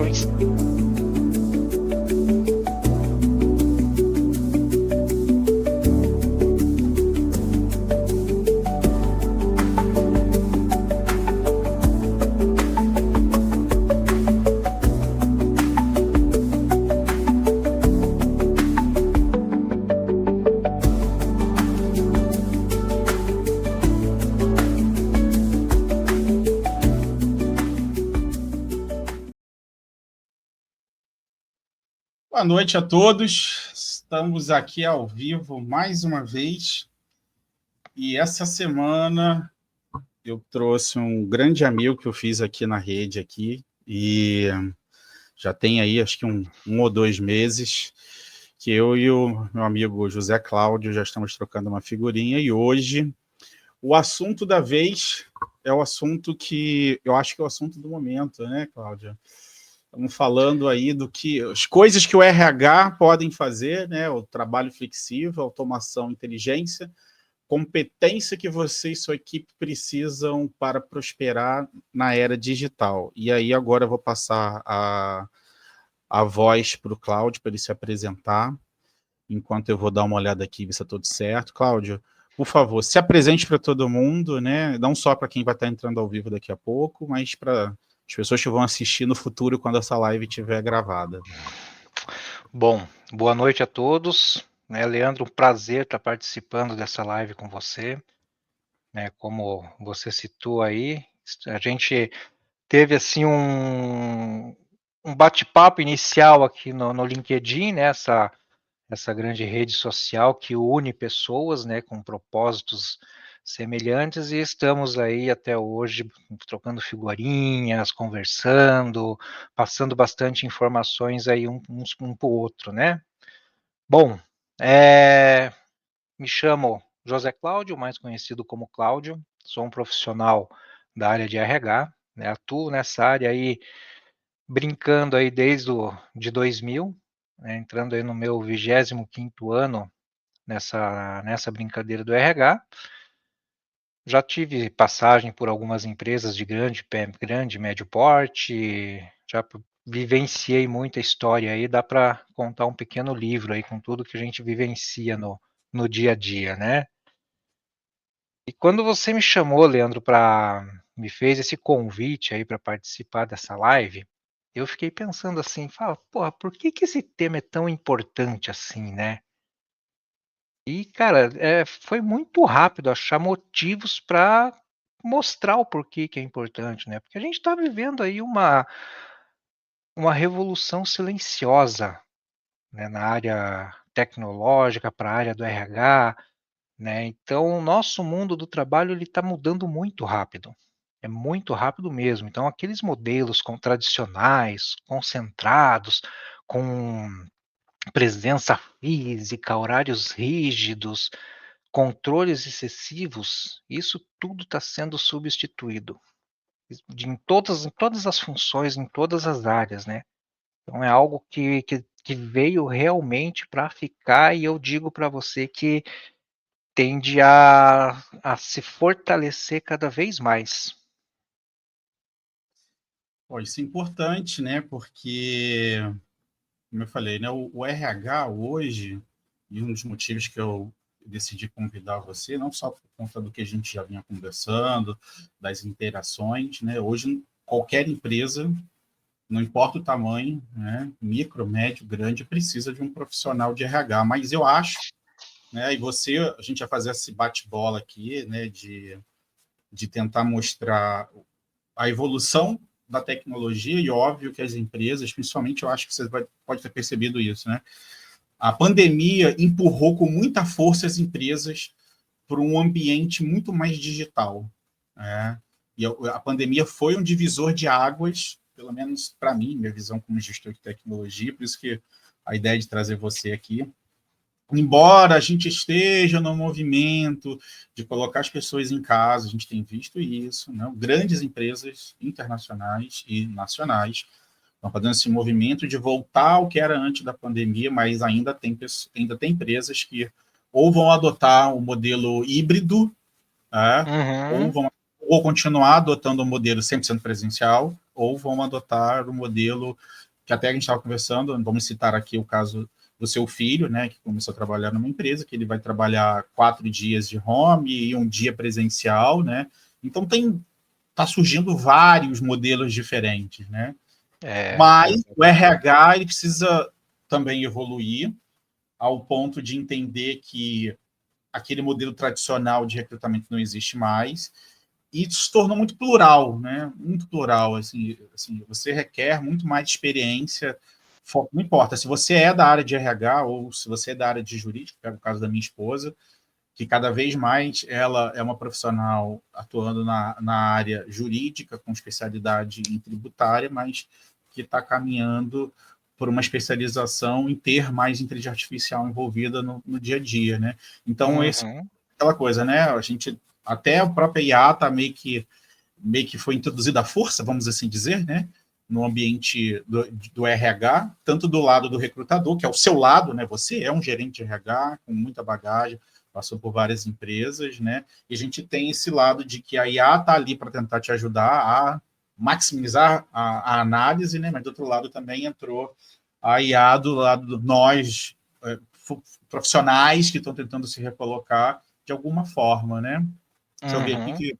questões. Boa noite a todos, estamos aqui ao vivo mais uma vez e essa semana eu trouxe um grande amigo que eu fiz aqui na rede aqui e já tem aí acho que um ou 2 meses que eu e o meu amigo José Cláudio já estamos trocando uma figurinha e hoje o assunto da vez é o assunto que eu acho que é o assunto do momento, né, Cláudia? Estamos falando aí do que as coisas que o RH podem fazer, né? O trabalho flexível, automação, inteligência, competência que você e sua equipe precisam para prosperar na era digital. E aí agora eu vou passar a voz para o Cláudio para ele se apresentar, enquanto eu vou dar uma olhada aqui, ver se está tudo certo. Cláudio, por favor, se apresente para todo mundo, né? Não só para quem vai estar entrando ao vivo daqui a pouco, mas para as pessoas que vão assistir no futuro quando essa live estiver gravada. Bom, boa noite a todos. Leandro, um prazer estar participando dessa live com você. Como você citou aí, a gente teve assim um bate-papo inicial aqui no LinkedIn, né? Essa grande rede social que une pessoas, né, com propósitos semelhantes, e estamos aí até hoje trocando figurinhas, conversando, passando bastante informações aí um para o outro, né? Bom, me chamo José Cláudio, mais conhecido como Cláudio, sou um profissional da área de RH, né, atuo nessa área aí, brincando aí de 2000, né, entrando aí no meu 25º ano nessa brincadeira do RH. Já tive passagem por algumas empresas de grande, médio porte, já vivenciei muita história aí, dá para contar um pequeno livro aí com tudo que a gente vivencia no dia a dia, né? E quando você me chamou, Leandro, me fez esse convite aí para participar dessa live, eu fiquei pensando assim, porra, por que esse tema é tão importante assim, né? E, cara, foi muito rápido achar motivos para mostrar o porquê que é importante, né? Porque a gente está vivendo aí uma revolução silenciosa, né, na área tecnológica, para a área do RH, né? Então, o nosso mundo do trabalho ele está mudando muito rápido. É muito rápido mesmo. Então, aqueles modelos tradicionais, concentrados, com presença física, horários rígidos, controles excessivos, isso tudo está sendo substituído em todas as funções, em todas as áreas, né? Então é algo que veio realmente para ficar e eu digo para você que tende a se fortalecer cada vez mais. Pô, isso é importante, né? Porque, como eu falei, né? O RH hoje, e um dos motivos que eu decidi convidar você, não só por conta do que a gente já vinha conversando, das interações, né? Hoje, qualquer empresa, não importa o tamanho, né? Micro, médio, grande, precisa de um profissional de RH. Mas eu acho, né? E você, a gente vai fazer esse bate-bola aqui, né? De tentar mostrar a evolução da tecnologia e óbvio que as empresas, principalmente eu acho que você pode ter percebido isso, né? A pandemia empurrou com muita força as empresas para um ambiente muito mais digital, né? E a pandemia foi um divisor de águas, pelo menos para mim, minha visão como gestor de tecnologia, por isso que a ideia de trazer você aqui. Embora a gente esteja no movimento de colocar as pessoas em casa, a gente tem visto isso, né? Grandes empresas internacionais e nacionais estão fazendo esse movimento de voltar ao que era antes da pandemia, mas ainda tem empresas que ou vão adotar o modelo híbrido, Uhum. ou continuar adotando o modelo 100% presencial, ou vão adotar o modelo que até a gente estava conversando, vamos citar aqui o caso do seu filho, né, que começou a trabalhar numa empresa, que ele vai trabalhar 4 dias de home e um dia presencial, né? Então tá surgindo vários modelos diferentes, né? Mas o RH ele precisa também evoluir ao ponto de entender que aquele modelo tradicional de recrutamento não existe mais e se tornou muito plural, né? Muito plural, assim, você requer muito mais experiência. Não importa se você é da área de RH ou se você é da área de jurídico, pega o caso da minha esposa, que cada vez mais ela é uma profissional atuando na área jurídica, com especialidade em tributária, mas que está caminhando por uma especialização em ter mais inteligência artificial envolvida no dia a dia, né? Então, aquela coisa, né? A gente, até a própria IA está meio que foi introduzida à força, vamos assim dizer, né? No ambiente do RH, tanto do lado do recrutador, que é o seu lado, né? Você é um gerente de RH com muita bagagem, passou por várias empresas, né? E a gente tem esse lado de que a IA está ali para tentar te ajudar a maximizar a análise, né? Mas do outro lado também entrou a IA do lado de nós, profissionais que estão tentando se recolocar de alguma forma, né? Deixa eu ver aqui que.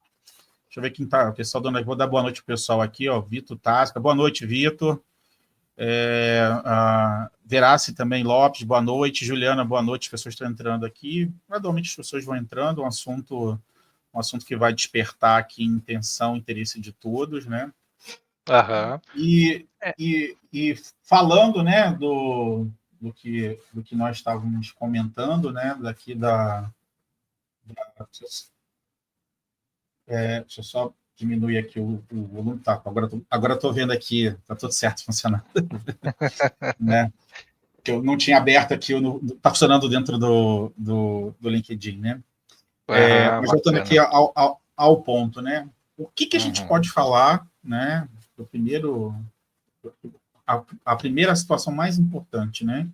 Deixa eu ver quem está. O pessoal dando. Vou dar boa noite pro pessoal aqui, ó. Vitor Tasca. Boa noite, Vitor. Verace também Lopes, boa noite. Juliana, boa noite. As pessoas estão entrando aqui. Gradualmente as pessoas vão entrando, um assunto que vai despertar aqui intenção, interesse de todos, né? E falando, né, do que nós estávamos comentando, né, daqui deixa eu só diminuir aqui o volume. Tá, agora estou vendo aqui, está tudo certo funcionando. Né? Que eu não tinha aberto aqui, está funcionando dentro do LinkedIn, né? Mas voltando aqui ao ponto, né? O que a gente pode falar, né? A primeira situação mais importante, né?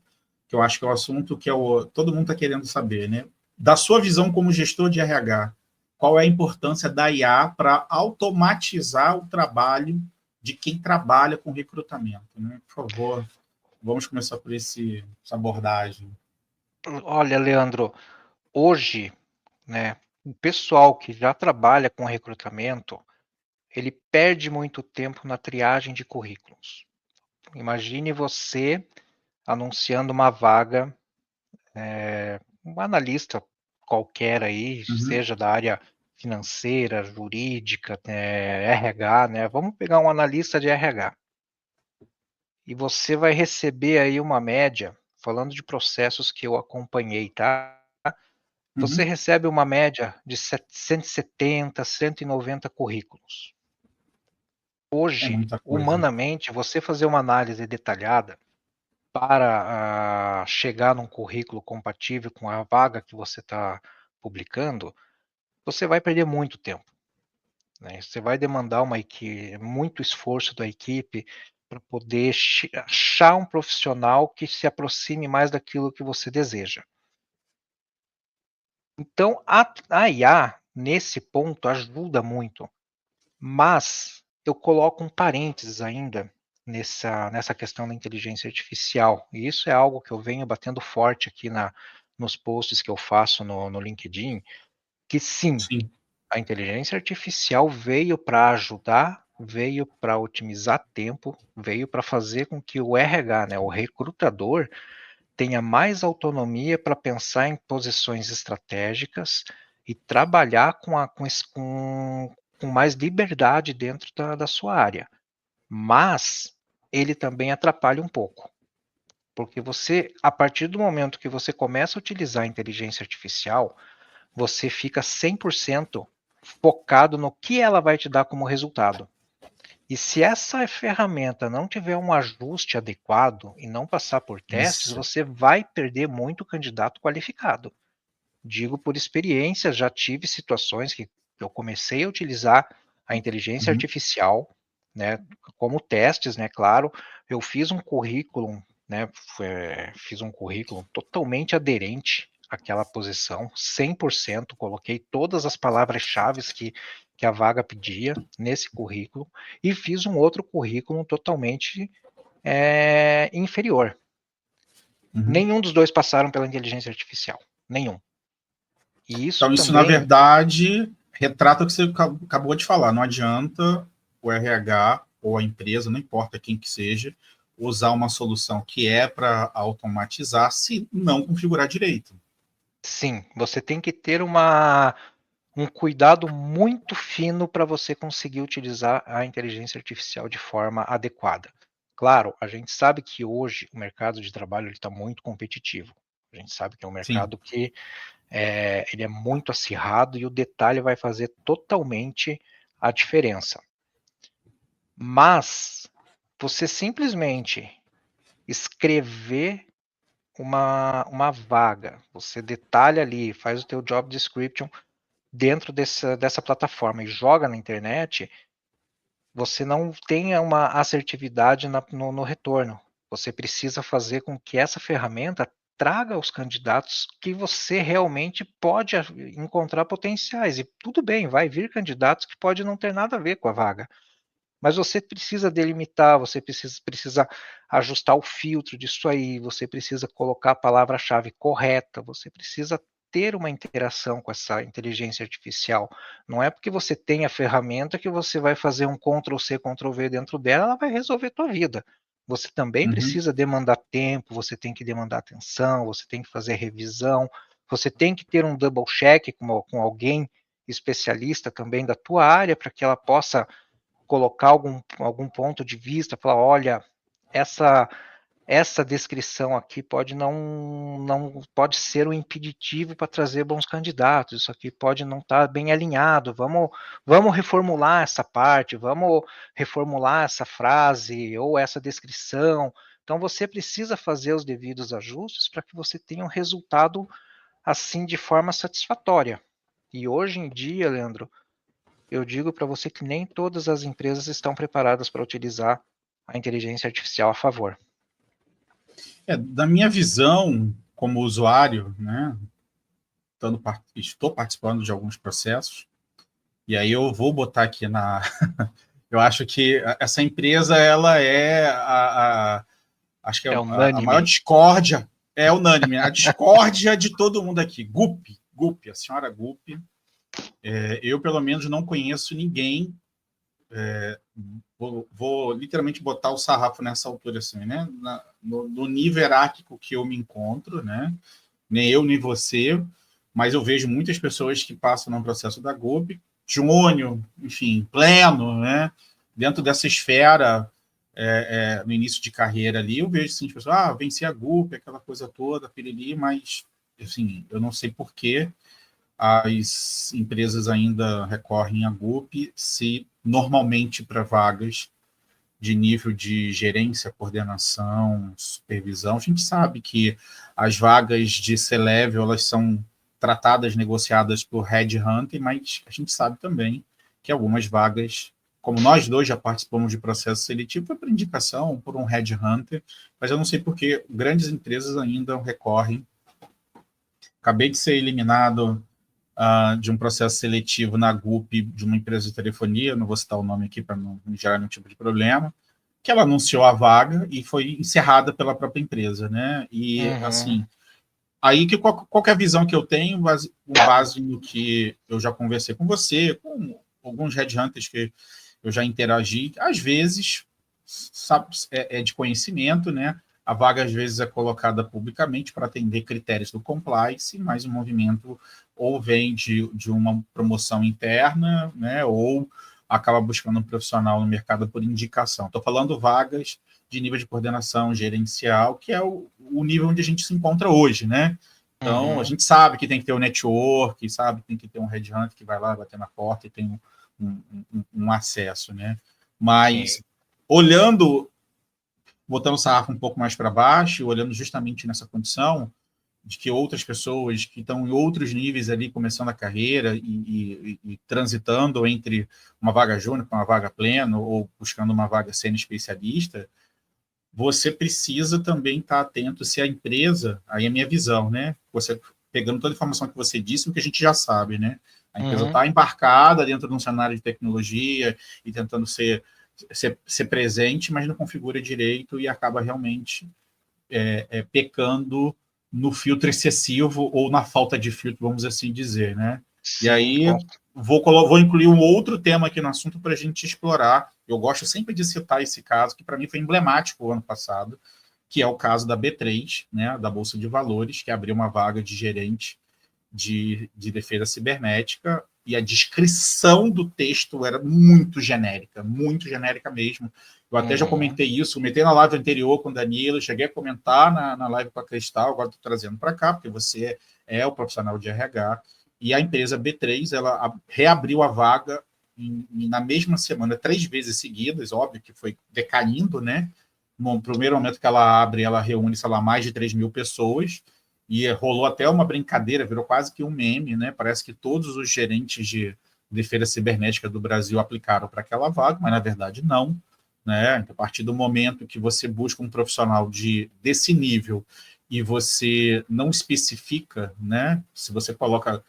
Que eu acho que é o assunto que todo mundo está querendo saber, né? Da sua visão como gestor de RH, qual é a importância da IA para automatizar o trabalho de quem trabalha com recrutamento, né? Por favor, vamos começar por essa abordagem. Olha, Leandro, hoje, né, o pessoal que já trabalha com recrutamento, ele perde muito tempo na triagem de currículos. Imagine você anunciando uma vaga, um analista qualquer aí, seja da área financeira, jurídica, RH, né? Vamos pegar um analista de RH. E você vai receber aí uma média, falando de processos que eu acompanhei, tá? Você recebe uma média de 170, 190 currículos. Hoje, humanamente, você fazer uma análise detalhada para chegar num currículo compatível com a vaga que você está publicando, você vai perder muito tempo, né? Você vai demandar muito esforço da equipe para poder achar um profissional que se aproxime mais daquilo que você deseja. Então, a IA, nesse ponto, ajuda muito, mas eu coloco um parênteses ainda nessa questão da inteligência artificial, e isso é algo que eu venho batendo forte aqui nos posts que eu faço no LinkedIn, que sim, a inteligência artificial veio para ajudar, veio para otimizar tempo, veio para fazer com que o RH, né, o recrutador, tenha mais autonomia para pensar em posições estratégicas e trabalhar com mais liberdade dentro da sua área. Mas ele também atrapalha um pouco, porque você, a partir do momento que você começa a utilizar a inteligência artificial, você fica 100% focado no que ela vai te dar como resultado. E se essa ferramenta não tiver um ajuste adequado e não passar por testes, você vai perder muito candidato qualificado. Digo por experiência, já tive situações que eu comecei a utilizar a inteligência artificial, né, como testes, né, claro, eu fiz um currículo, né, fiz um currículo totalmente aderente àquela posição, 100%, coloquei todas as palavras-chave que a vaga pedia nesse currículo e fiz um outro currículo totalmente inferior. Nenhum dos dois passaram pela inteligência artificial. Nenhum. E isso então, isso, também... na verdade, retrata o que você acabou de falar. Não adianta o RH ou a empresa, não importa quem que seja, usar uma solução que é para automatizar se não configurar direito. Sim, você tem que ter um cuidado muito fino para você conseguir utilizar a inteligência artificial de forma adequada. Claro, a gente sabe que hoje o mercado de trabalho está muito competitivo. A gente sabe que é um Sim. mercado que ele é muito acirrado e o detalhe vai fazer totalmente a diferença. Mas você simplesmente escrever uma vaga, você detalha ali, faz o teu job description dentro dessa plataforma e joga na internet, você não tenha uma assertividade no retorno. Você precisa fazer com que essa ferramenta traga os candidatos que você realmente pode encontrar potenciais. E tudo bem, vai vir candidatos que podem não ter nada a ver com a vaga. Mas você precisa delimitar, você precisa ajustar o filtro disso aí, você precisa colocar a palavra-chave correta, você precisa ter uma interação com essa inteligência artificial. Não é porque você tem a ferramenta que você vai fazer um Ctrl+C, Ctrl+V dentro dela, ela vai resolver a tua vida. Você também precisa demandar tempo, você tem que demandar atenção, você tem que fazer revisão, você tem que ter um double check com alguém especialista também da tua área para que ela possa colocar algum ponto de vista, falar, olha, essa descrição aqui não pode ser um impeditivo para trazer bons candidatos, isso aqui pode não estar bem alinhado, vamos reformular essa parte, vamos reformular essa frase ou essa descrição. Então você precisa fazer os devidos ajustes para que você tenha um resultado assim de forma satisfatória. E hoje em dia, Leandro, eu digo para você que nem todas as empresas estão preparadas para utilizar a inteligência artificial a favor. Da minha visão como usuário, né, estou participando de alguns processos, e aí eu vou botar aqui na... Eu acho que essa empresa, ela acho que é É a maior unânime. discórdia, é unânime, a discórdia de todo mundo aqui. Gup, a senhora Gup. Eu, pelo menos, não conheço ninguém. Vou literalmente botar o sarrafo nessa altura, assim, né? No nível hierárquico que eu me encontro, né? Nem eu, nem você, mas eu vejo muitas pessoas que passam no processo da GUP, júnior, enfim, pleno, né? Dentro dessa esfera, no início de carreira ali, eu vejo assim, as pessoas, venci a GUP, aquela coisa toda, piriri, mas, assim, eu não sei por que as empresas ainda recorrem à GUP, se normalmente para vagas de nível de gerência, coordenação, supervisão, a gente sabe que as vagas de C-Level, elas são tratadas, negociadas por headhunter, mas a gente sabe também que algumas vagas, como nós dois já participamos de processo seletivo, foi por indicação, por um headhunter, mas eu não sei por que grandes empresas ainda recorrem. Acabei de ser eliminado de um processo seletivo na GUP de uma empresa de telefonia, não vou citar o nome aqui para não gerar nenhum tipo de problema, que ela anunciou a vaga e foi encerrada pela própria empresa, né? E, assim, aí qual que é a visão que eu tenho, com base no que eu já conversei com você, com alguns headhunters que eu já interagi, às vezes, sabe, é de conhecimento, né? A vaga, às vezes, é colocada publicamente para atender critérios do compliance, mas o movimento ou vem de uma promoção interna, né? Ou acaba buscando um profissional no mercado por indicação. Estou falando vagas de nível de coordenação gerencial, que é o nível onde a gente se encontra hoje, né? Então, a gente sabe que tem que ter um network, sabe que tem que ter um headhunter que vai lá bater na porta e tem um acesso, né? Mas, Sim. olhando, botando o sarrafo um pouco mais para baixo, olhando justamente nessa condição de que outras pessoas que estão em outros níveis ali, começando a carreira e transitando entre uma vaga júnior com uma vaga pleno ou buscando uma vaga sênior especialista, você precisa também estar atento se a empresa, aí é a minha visão, né? Você pegando toda a informação que você disse, o que a gente já sabe, né? A empresa está embarcada dentro de um cenário de tecnologia e tentando ser presente, mas não configura direito e acaba realmente pecando no filtro excessivo ou na falta de filtro, vamos assim dizer, né? E Sim, aí vou incluir um outro tema aqui no assunto para a gente explorar. Eu gosto sempre de citar esse caso, que para mim foi emblemático o ano passado, que é o caso da B3, né, da Bolsa de Valores, que abriu uma vaga de gerente de defesa cibernética, e a descrição do texto era muito genérica mesmo. Eu até já comentei isso, comentei na live anterior com o Danilo, cheguei a comentar na live com a Cristal, agora estou trazendo para cá, porque você é o profissional de RH, e a empresa B3, ela reabriu a vaga na mesma semana, 3 vezes seguidas, óbvio que foi decaindo, né? No primeiro momento que ela abre, ela reúne, sei lá, mais de 3 mil pessoas, e rolou até uma brincadeira, virou quase que um meme, né? Parece que todos os gerentes de defesa cibernética do Brasil aplicaram para aquela vaga, mas na verdade não, né? A partir do momento que você busca um profissional desse nível e você não especifica, né? Se você coloca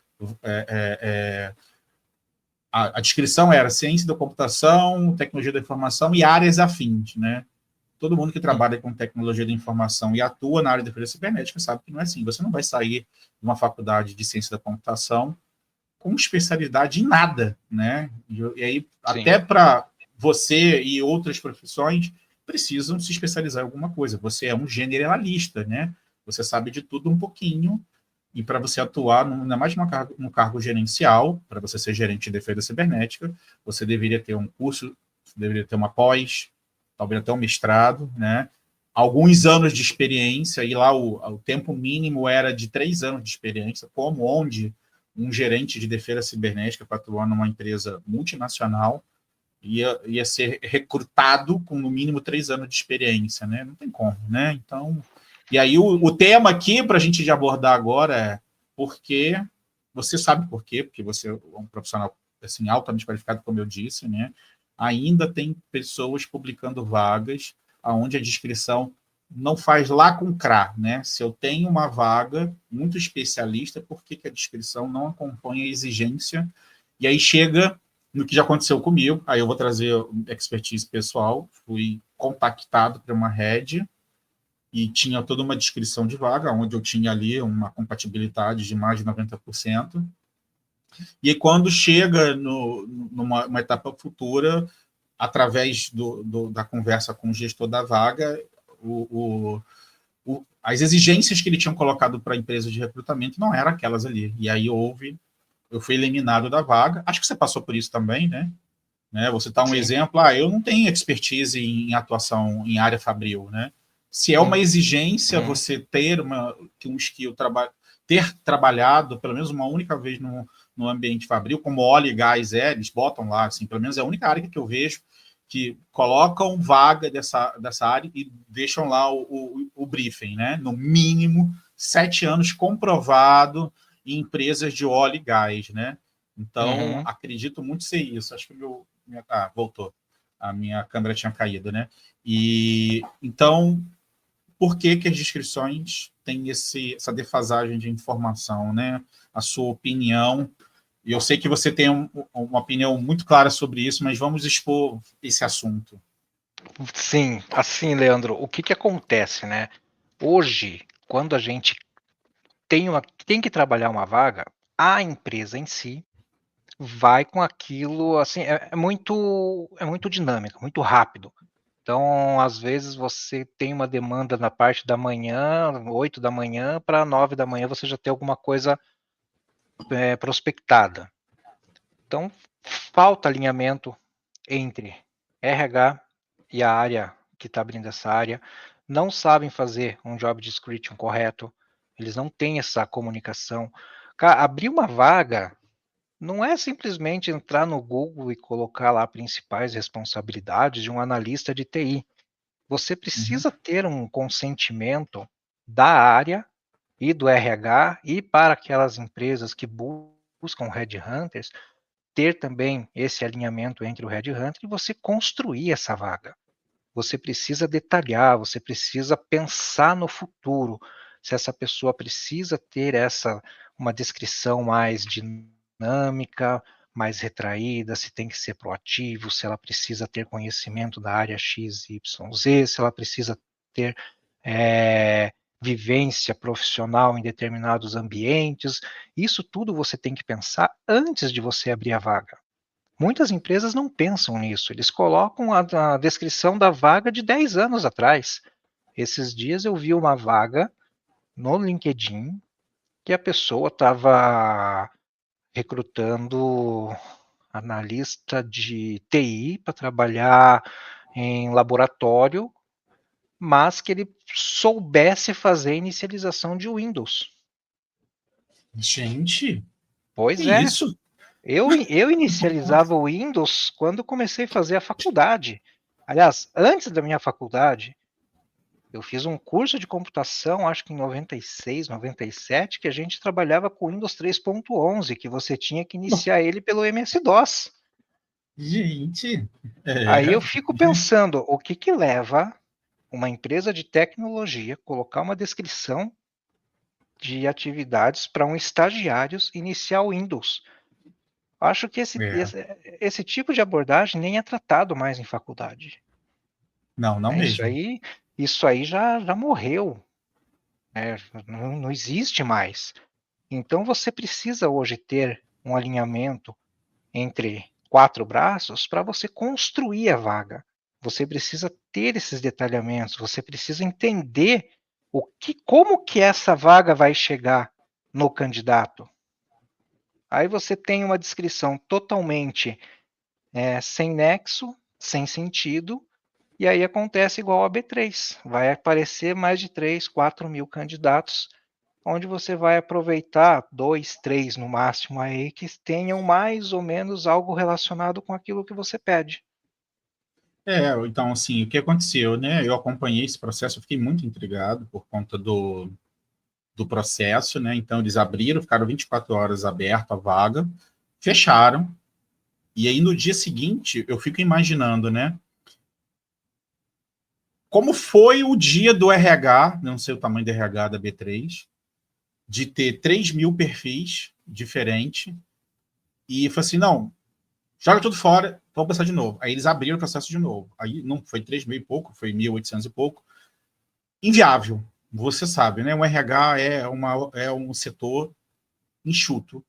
a descrição era ciência da computação, tecnologia da informação e áreas afins, né? Todo mundo que trabalha com tecnologia da informação e atua na área de defesa cibernética sabe que não é assim. Você não vai sair de uma faculdade de ciência da computação com especialidade em nada, né? E aí, até para você e outras profissões, precisam se especializar em alguma coisa. Você é um generalista, né? Você sabe de tudo um pouquinho, e para você atuar, ainda mais no cargo gerencial, para você ser gerente de defesa cibernética, você deveria ter um curso, deveria ter uma pós, talvez até um mestrado, né? Alguns anos de experiência, e lá o tempo mínimo era de 3 anos de experiência, como onde um gerente de defesa cibernética para atuar numa empresa multinacional ia ser recrutado com no mínimo 3 anos de experiência, né? Não tem como, né? Então, e aí o tema aqui para a gente abordar agora é porque você sabe por quê, porque você é um profissional assim altamente qualificado, como eu disse, né? Ainda tem pessoas publicando vagas aonde a descrição não faz lá com CRA, né? Se eu tenho uma vaga muito especialista, por que a descrição não acompanha a exigência? E aí chega no que já aconteceu comigo, aí eu vou trazer expertise pessoal, fui contactado por uma head e tinha toda uma descrição de vaga, onde eu tinha ali uma compatibilidade de mais de 90%. E quando chega numa etapa futura, através da conversa com o gestor da vaga, as exigências que ele tinha colocado para a empresa de recrutamento não eram aquelas ali. E aí eu fui eliminado da vaga. Acho que você passou por isso também, né? Você está um exemplo, eu não tenho expertise em atuação em área fabril, né? Se é uma exigência você ter um skill, ter trabalhado pelo menos uma única vez no ambiente fabril, como óleo e gás eles botam lá, assim, pelo menos é a única área que eu vejo que colocam vaga dessa área e deixam lá o briefing, né? No mínimo 7 anos comprovado em empresas de óleo e gás, né? Então, acredito muito ser isso. Acho que voltou. A minha câmera tinha caído, né? E então, por que as descrições têm essa defasagem de informação, né? A sua opinião. E eu sei que você tem uma opinião muito clara sobre isso, mas vamos expor esse assunto. Sim, assim, Leandro, o que acontece, né? Hoje, quando a gente tem que trabalhar uma vaga, a empresa em si vai com aquilo, assim, é muito dinâmico, muito rápido. Então, às vezes você tem uma demanda na parte da manhã, 8 da manhã, para 9 da manhã você já tem alguma coisa prospectada. Então, falta alinhamento entre RH e a área que está abrindo essa área, não sabem fazer um job description correto, eles não têm essa comunicação. Cara, abrir uma vaga não é simplesmente entrar no Google e colocar lá principais responsabilidades de um analista de TI. Você precisa ter um consentimento da área e do RH e para aquelas empresas que buscam headhunters, ter também esse alinhamento entre o headhunter e você construir essa vaga. Você precisa detalhar, você precisa pensar no futuro. Se essa pessoa precisa ter uma descrição mais dinâmica, dinâmica, mais retraída, se tem que ser proativo, se ela precisa ter conhecimento da área X, Y, Z, se ela precisa ter vivência profissional em determinados ambientes. Isso tudo você tem que pensar antes de você abrir a vaga. Muitas empresas não pensam nisso, eles colocam a descrição da vaga de 10 anos atrás. Esses dias eu vi uma vaga no LinkedIn que a pessoa estava recrutando analista de TI para trabalhar em laboratório, mas que ele soubesse fazer inicialização de Windows. Gente, que Pois é. isso? Eu inicializava o Windows quando comecei a fazer a faculdade. Aliás, antes da minha faculdade, eu fiz um curso de computação, acho que em 96, 97, que a gente trabalhava com Windows 3.11, que você tinha que iniciar ele pelo MS-DOS. Gente, Aí eu fico pensando, o que que leva uma empresa de tecnologia colocar uma descrição de atividades para um estagiário iniciar o Windows? Acho que esse tipo de abordagem nem é tratado mais em faculdade. não Isso mesmo. aí, isso aí já morreu, não existe mais. Então você precisa hoje ter um alinhamento entre quatro braços para você construir a vaga. Você precisa ter esses detalhamentos, você precisa entender como que essa vaga vai chegar no candidato. Aí você tem uma descrição totalmente sem nexo, sem sentido, e aí acontece igual a B3. Vai aparecer mais de 3, 4 mil candidatos, onde você vai aproveitar 2, 3 no máximo aí, que tenham mais ou menos algo relacionado com aquilo que você pede. Então, assim, o que aconteceu, né? Eu acompanhei esse processo, eu fiquei muito intrigado por conta do processo, né? Então, eles abriram, ficaram 24 horas aberto a vaga, fecharam, e aí no dia seguinte, eu fico imaginando, né? Como foi o dia do RH, não sei o tamanho do RH da B3, de ter 3 mil perfis diferentes, e falou assim, não, joga tudo fora, vamos começar de novo. Aí eles abriram o processo de novo. Aí não foi 3 mil e pouco, foi 1.800 e pouco. Inviável, você sabe, né? O RH é um setor enxuto,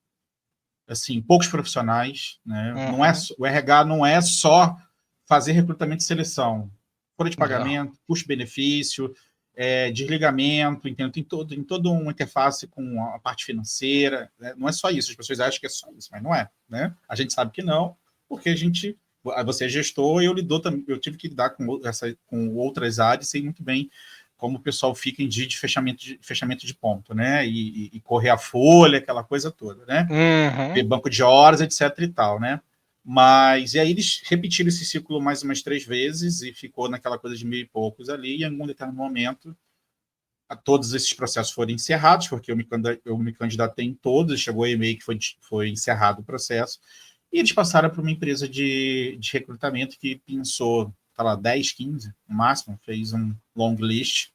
assim, poucos profissionais, né? Não é, Uhum. o RH não é só fazer recrutamento e seleção, folha de Não. pagamento, custo-benefício, desligamento, entendeu? Tem toda uma interface com a parte financeira, né? Não é só isso, as pessoas acham que é só isso, mas não é, né? A gente sabe que não, porque você é gestor, eu tive que lidar com outras áreas, sei muito bem como o pessoal fica em dia de fechamento de ponto, né? E correr a folha, aquela coisa toda, né? Ver Uhum. banco de horas, etc e tal, né? Mas, e aí eles repetiram esse ciclo mais umas 3 vezes e ficou naquela coisa de 1.000 e poucos ali, e em algum determinado momento todos esses processos foram encerrados, porque eu me candidatei em todos, chegou e-mail que foi encerrado o processo, e eles passaram para uma empresa de recrutamento que pensou, tá lá, 10, 15 no máximo, fez um long list,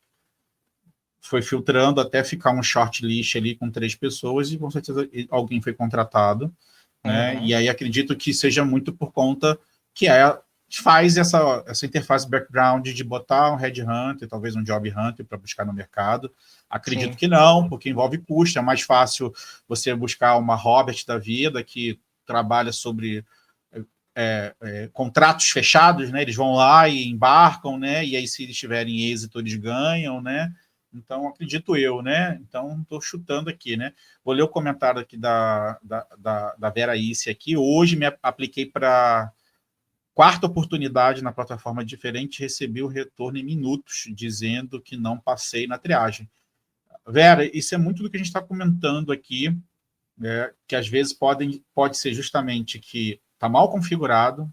foi filtrando até ficar um short list ali com 3 pessoas, e com certeza alguém foi contratado, né? Uhum. E aí acredito que seja muito por conta que faz essa interface background de botar um headhunter, talvez um job hunter para buscar no mercado. Acredito Sim. que não, porque envolve custo. É mais fácil você buscar uma Robert da vida que trabalha sobre contratos fechados, né? Eles vão lá e embarcam, né? E aí, se eles tiverem êxito, eles ganham, né? Então, acredito eu, né? Então, estou chutando aqui, né? Vou ler o comentário aqui da Vera Isse aqui. Hoje me apliquei para quarta oportunidade na plataforma diferente, recebi o retorno em minutos, dizendo que não passei na triagem. Vera, isso é muito do que a gente está comentando aqui, né, que às vezes pode ser justamente que está mal configurado,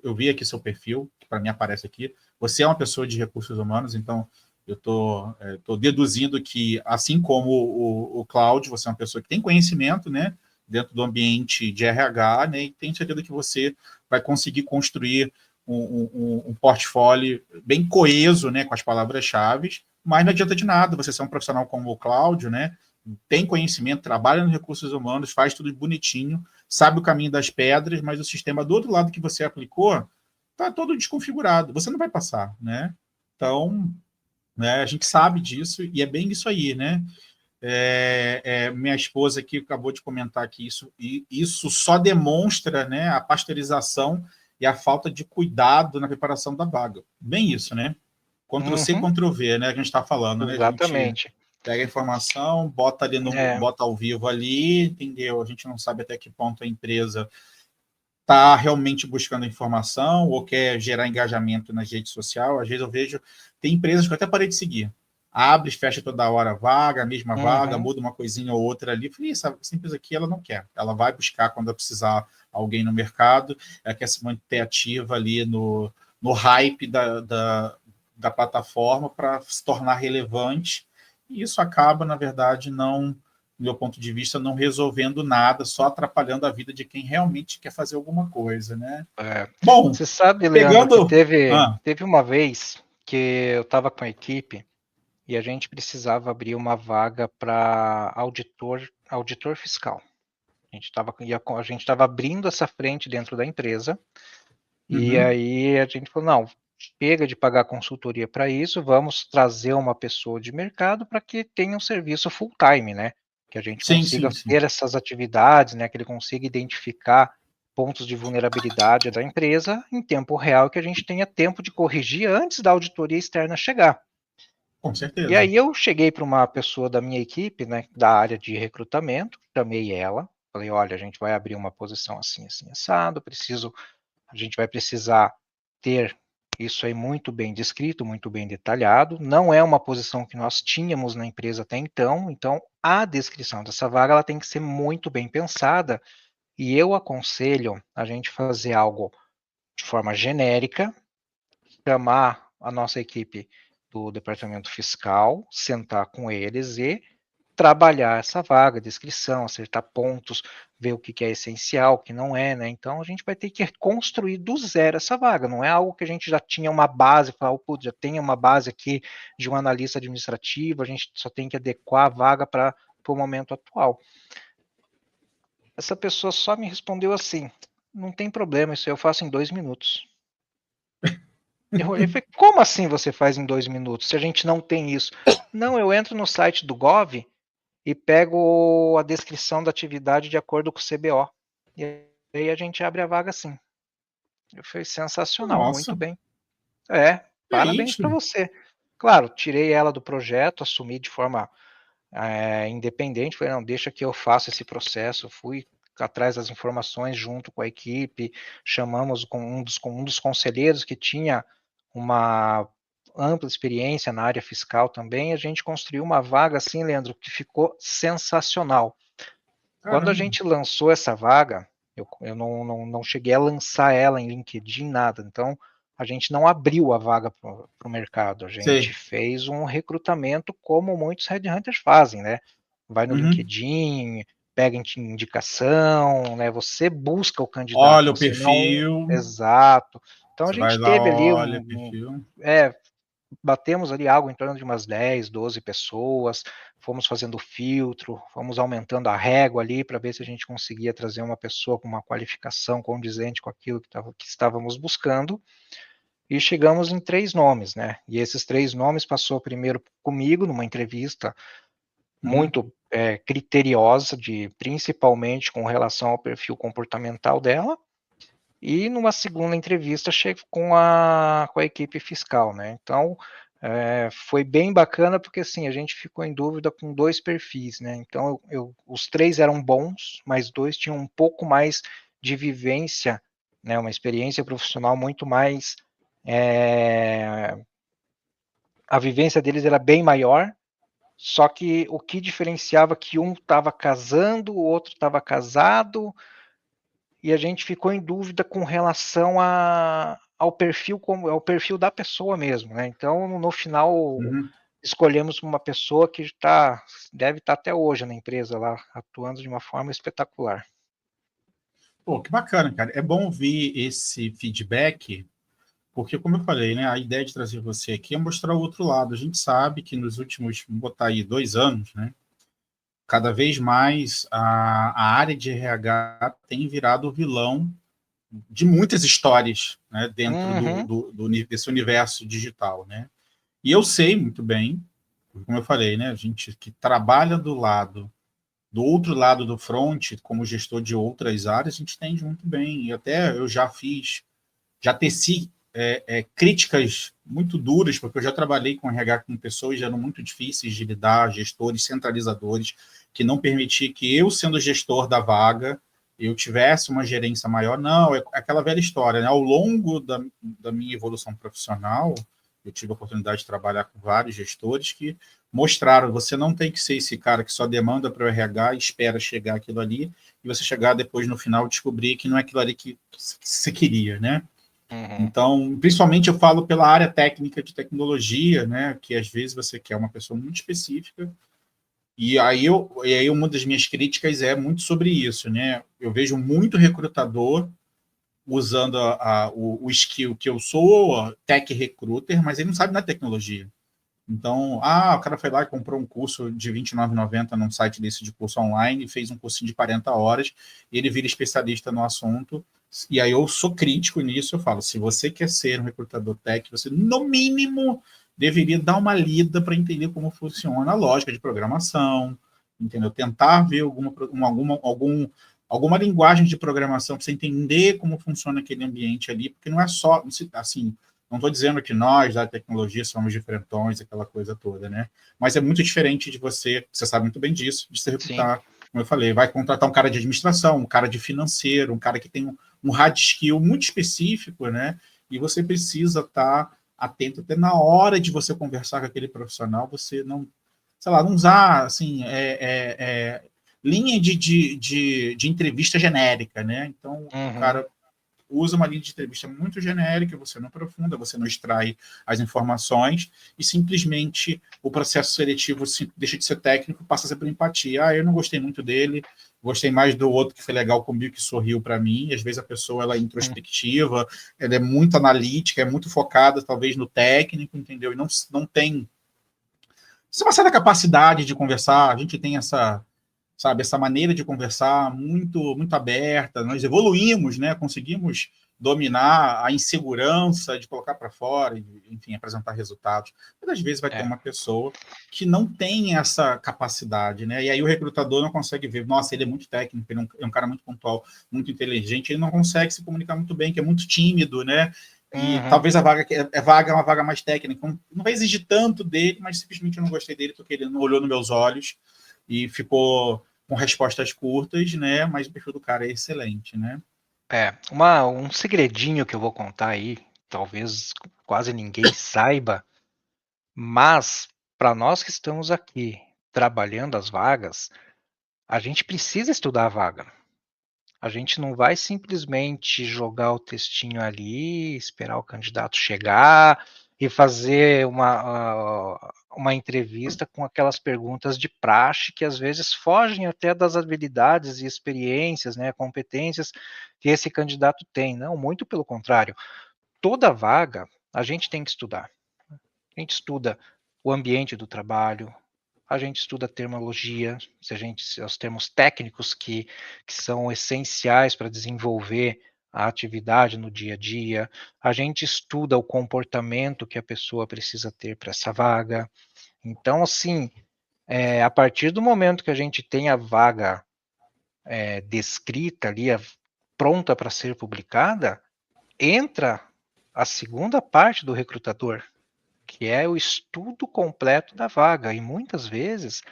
eu vi aqui seu perfil, que para mim aparece aqui, você é uma pessoa de recursos humanos, então eu tô deduzindo que, assim como o Cláudio, você é uma pessoa que tem conhecimento, né, dentro do ambiente de RH, né, e tem certeza que você vai conseguir construir um portfólio bem coeso, né, com as palavras-chave, mas não adianta de nada você ser um profissional como o Cláudio, né, tem conhecimento, trabalha nos recursos humanos, faz tudo bonitinho, sabe o caminho das pedras, mas o sistema do outro lado que você aplicou está todo desconfigurado. Você não vai passar, né? Então, né, a gente sabe disso e é bem isso aí, né? Minha esposa aqui acabou de comentar que isso só demonstra, né, a pasteurização e a falta de cuidado na preparação da vaga. Bem isso, né? Ctrl+C, Uhum, Ctrl+V, né? A gente está falando, né? A gente exatamente. pega a informação, bota ali É, bota ao vivo ali, entendeu? A gente não sabe até que ponto a empresa está realmente buscando informação ou quer gerar engajamento nas redes sociais. Às vezes eu vejo, tem empresas que eu até parei de seguir. Abre, fecha toda hora a vaga, a mesma vaga, uhum, muda uma coisinha ou outra ali. Falei, essa empresa aqui ela não quer. Ela vai buscar quando precisar alguém no mercado, ela quer se manter ativa ali no hype da plataforma para se tornar relevante. E isso acaba, na verdade, não, do meu ponto de vista, não resolvendo nada, só atrapalhando a vida de quem realmente quer fazer alguma coisa, né? é. Bom, Você sabe, Leandro, que pegando. teve uma vez que eu estava com a equipe e a gente precisava abrir uma vaga para auditor fiscal. A gente estava abrindo essa frente dentro da empresa e Uhum, aí a gente falou, não, chega de pagar consultoria para isso, vamos trazer uma pessoa de mercado para que tenha um serviço full time, né? Que a gente sim, consiga sim, sim. ter essas atividades, né? Que ele consiga identificar pontos de vulnerabilidade da empresa em tempo real, que a gente tenha tempo de corrigir antes da auditoria externa chegar. Com E certeza. aí eu cheguei para uma pessoa da minha equipe, né, da área de recrutamento, chamei ela, falei, olha, a gente vai abrir uma posição assim, assim, assado, a gente vai precisar ter isso aí muito bem descrito, muito bem detalhado. Não é uma posição que nós tínhamos na empresa até então a descrição dessa vaga ela tem que ser muito bem pensada e eu aconselho a gente fazer algo de forma genérica, chamar a nossa equipe do departamento fiscal, sentar com eles e trabalhar essa vaga, descrição, acertar pontos, ver o que é essencial, o que não é, né? Então a gente vai ter que construir do zero essa vaga, não é algo que a gente já tinha uma base, falar, oh, já tem uma base aqui de um analista administrativo, a gente só tem que adequar a vaga para o momento atual. Essa pessoa só me respondeu assim: não tem problema, isso eu faço em 2 minutos. Eu olhei e falei, como assim você faz em 2 minutos, se a gente não tem isso? Não, eu entro no site do Gov e pego a descrição da atividade de acordo com o CBO. E aí a gente abre a vaga assim. Eu falei, sensacional, muito Nossa, bem. É, é parabéns isso. para você. Claro, tirei ela do projeto, assumi de forma independente, falei, não, deixa que eu faça esse processo, fui atrás das informações junto com a equipe, chamamos com um dos conselheiros que tinha uma ampla experiência na área fiscal também, a gente construiu uma vaga assim, Leandro, que ficou sensacional. Quando a Caramba. gente lançou essa vaga, eu não cheguei a lançar ela em LinkedIn, nada, então a gente não abriu a vaga para o mercado, a gente Sei. fez um recrutamento como muitos headhunters fazem, né? Vai no Uhum. LinkedIn, pega indicação, né? Você busca o candidato, Olha o você não. perfil. Exato. Então a Você vai gente lá, teve ali olha o perfil. batemos ali algo em torno de umas 10, 12 pessoas, fomos fazendo filtro, fomos aumentando a régua ali para ver se a gente conseguia trazer uma pessoa com uma qualificação condizente com aquilo que estávamos buscando, e chegamos em 3 nomes, né? E esses 3 nomes passou primeiro comigo numa entrevista Uhum. muito criteriosa, principalmente com relação ao perfil comportamental dela, e numa segunda entrevista com a equipe fiscal, né? Então, foi bem bacana porque assim a gente ficou em dúvida com 2 perfis, né? Então, os 3 eram bons, mas 2 tinham um pouco mais de vivência, né? Uma experiência profissional muito mais. é, a vivência deles era bem maior, só que o que diferenciava que um estava casando, o outro estava casado, e a gente ficou em dúvida com relação ao perfil como ao perfil da pessoa mesmo, né? Então, no final, Uhum. escolhemos uma pessoa que deve estar até hoje na empresa lá, atuando de uma forma espetacular. Pô, que bacana, cara. É bom ouvir esse feedback, porque, como eu falei, né, a ideia de trazer você aqui é mostrar o outro lado. A gente sabe que nos últimos, vou botar aí, 2 anos, né, cada vez mais a área de RH tem virado o vilão de muitas histórias, né, dentro Uhum. desse universo digital, né? E eu sei muito bem, como eu falei, né, a gente que trabalha do outro lado do front, como gestor de outras áreas, a gente entende muito bem. E até eu já teci críticas muito duras, porque eu já trabalhei com RH com pessoas que eram muito difíceis de lidar, gestores centralizadores, que não permitiam que eu, sendo gestor da vaga, eu tivesse uma gerência maior. Não, é aquela velha história, né? Ao longo da minha evolução profissional, eu tive a oportunidade de trabalhar com vários gestores que mostraram, você não tem que ser esse cara que só demanda para o RH e espera chegar aquilo ali, e você chegar depois no final descobrir que não é aquilo ali que você queria, né? Uhum. Então, principalmente eu falo pela área técnica de tecnologia, né, que às vezes você quer uma pessoa muito específica, e aí uma das minhas críticas é muito sobre isso, né? Eu vejo muito recrutador usando o skill que eu sou, tech recruiter, mas ele não sabe na tecnologia. Então, o cara foi lá e comprou um curso de R$ 29,90 num site desse de curso online, fez um cursinho de 40 horas, e ele vira especialista no assunto. E aí eu sou crítico nisso, eu falo, se você quer ser um recrutador tech, você no mínimo deveria dar uma lida para entender como funciona a lógica de programação, entendeu? Tentar ver alguma linguagem de programação para você entender como funciona aquele ambiente ali, porque não é só, assim, não estou dizendo que nós, da tecnologia, somos diferentões, aquela coisa toda, né? Mas é muito diferente de você sabe muito bem disso, de se Sim. recrutar, como eu falei, vai contratar um cara de administração, um cara de financeiro, um cara que tem um hard skill muito específico, né? E você precisa estar atento até na hora de você conversar com aquele profissional, você não, sei lá, não usar, assim, linha de entrevista genérica, né? Então, o Uhum. cara usa uma linha de entrevista muito genérica, você não aprofunda, você não extrai as informações e simplesmente o processo seletivo deixa de ser técnico, passa a ser por empatia. Eu não gostei muito dele, gostei mais do outro que foi legal comigo, que sorriu para mim. E às vezes a pessoa ela é introspectiva, ela é muito analítica, é muito focada talvez no técnico, entendeu? E não tem uma certa capacidade de conversar. A gente tem essa maneira de conversar muito aberta. Nós evoluímos, né? Conseguimos dominar a insegurança de colocar para fora, enfim, apresentar resultados. Mas às vezes vai ter É. uma pessoa que não tem essa capacidade, né? E aí o recrutador não consegue ver, nossa, ele é muito técnico, ele é um cara muito pontual, muito inteligente, ele não consegue se comunicar muito bem, que é muito tímido, né? E Uhum. talvez a vaga é uma vaga mais técnica, não vai exigir tanto dele, mas simplesmente eu não gostei dele porque ele não olhou nos meus olhos e ficou com respostas curtas, né? Mas o perfil do cara é excelente, né? Um segredinho que eu vou contar aí, talvez quase ninguém saiba, mas para nós que estamos aqui trabalhando as vagas, a gente precisa estudar a vaga. A gente não vai simplesmente jogar o textinho ali, esperar o candidato chegar e fazer uma entrevista com aquelas perguntas de praxe que às vezes fogem até das habilidades e experiências, né, competências que esse candidato tem. Não, muito pelo contrário. Toda vaga a gente tem que estudar. A gente estuda o ambiente do trabalho, a gente estuda termologia, se os termos técnicos que são essenciais para desenvolver a atividade no dia a dia, a gente estuda o comportamento que a pessoa precisa ter para essa vaga. Então, assim, a partir do momento que a gente tem a vaga descrita ali, pronta para ser publicada, entra a segunda parte do recrutador, que é o estudo completo da vaga. E muitas vezes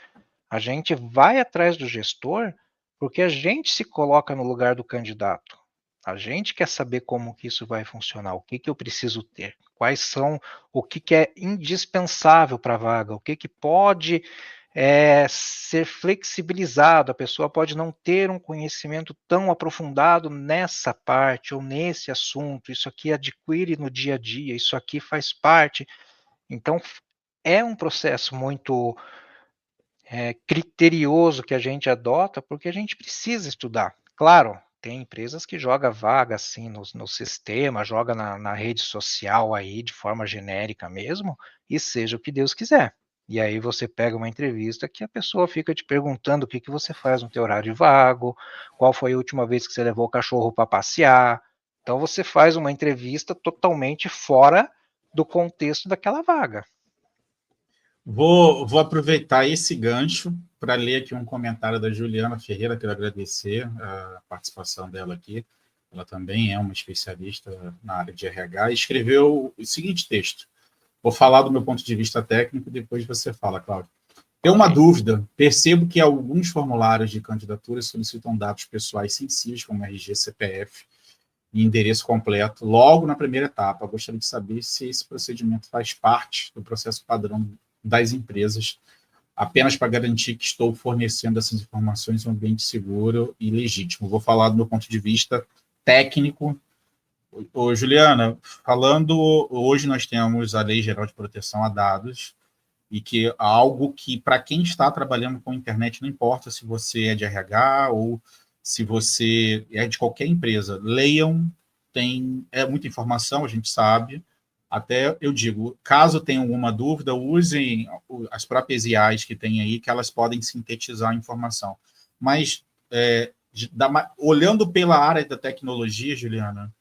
a gente vai atrás do gestor porque a gente se coloca no lugar do candidato. A gente quer saber como que isso vai funcionar, o que que eu preciso ter, quais são, o que que é indispensável para a vaga, o que que pode ser flexibilizado. A pessoa pode não ter um conhecimento tão aprofundado nessa parte ou nesse assunto. Isso aqui adquire no dia a dia, isso aqui faz parte. Então, é um processo muito criterioso que a gente adota, porque a gente precisa estudar. Claro, tem empresas que jogam vaga assim no sistema, joga na rede social aí de forma genérica mesmo, e seja o que Deus quiser. E aí você pega uma entrevista que a pessoa fica te perguntando o que, que você faz no teu horário vago, qual foi a última vez que você levou o cachorro para passear. Então você faz uma entrevista totalmente fora do contexto daquela vaga. Vou aproveitar esse gancho para ler aqui um comentário da Juliana Ferreira, quero agradecer a participação dela aqui. Ela também é uma especialista na área de RH e escreveu o seguinte texto. Vou falar do meu ponto de vista técnico, depois você fala, Cláudio. Tem uma dúvida. Percebo que alguns formulários de candidatura solicitam dados pessoais sensíveis, como RG, CPF e endereço completo, logo na primeira etapa. Gostaria de saber se esse procedimento faz parte do processo padrão das empresas, apenas para garantir que estou fornecendo essas informações em um ambiente seguro e legítimo. Vou falar do meu ponto de vista técnico. Ô, Juliana, falando, hoje nós temos a Lei Geral de Proteção a Dados, e que é algo que, para quem está trabalhando com internet, não importa se você é de RH ou se você é de qualquer empresa, leiam, é muita informação, a gente sabe. Até eu digo, caso tenha alguma dúvida, usem as próprias IAs que tem aí, que elas podem sintetizar a informação. Mas, olhando pela área da tecnologia, Juliana,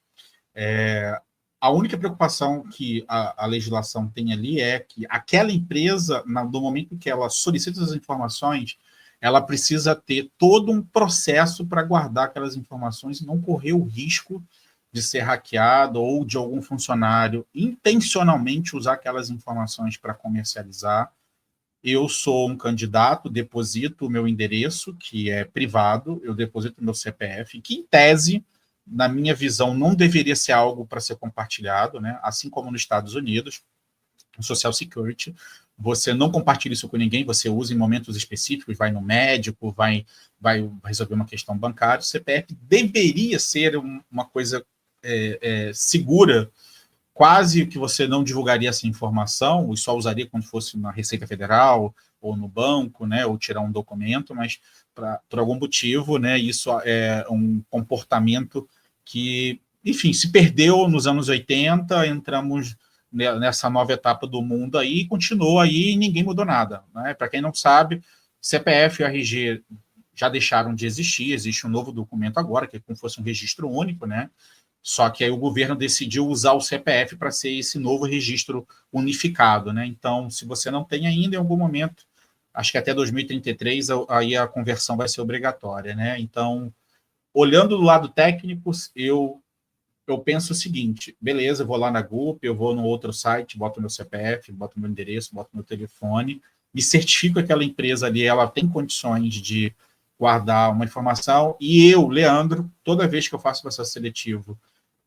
a única preocupação que a legislação tem ali é que aquela empresa, no momento que ela solicita as informações, ela precisa ter todo um processo para guardar aquelas informações e não correr o risco de ser hackeado ou de algum funcionário intencionalmente usar aquelas informações para comercializar. Eu sou um candidato, deposito o meu endereço, que é privado, eu deposito o meu CPF, que, em tese, na minha visão, não deveria ser algo para ser compartilhado, né? Assim como nos Estados Unidos, o Social Security, você não compartilha isso com ninguém, você usa em momentos específicos, vai no médico, vai resolver uma questão bancária. O CPF deveria ser uma coisa segura, quase que você não divulgaria essa informação, e só usaria quando fosse na Receita Federal ou no banco, né, ou tirar um documento, mas por algum motivo, né, isso é um comportamento que, enfim, se perdeu nos anos 80, entramos nessa nova etapa do mundo aí, e continuou aí e ninguém mudou nada. Né? Para quem não sabe, CPF e RG já deixaram de existir, existe um novo documento agora, que é como se fosse um registro único, né? Só que aí o governo decidiu usar o CPF para ser esse novo registro unificado, né? Então, se você não tem ainda, em algum momento, acho que até 2033, aí a conversão vai ser obrigatória, né? Então, olhando do lado técnico, eu penso o seguinte, beleza, eu vou lá na GUP, eu vou no outro site, boto meu CPF, boto meu endereço, boto meu telefone, me certifico que aquela empresa ali, ela tem condições de guardar uma informação, e eu, Leandro, toda vez que eu faço processo seletivo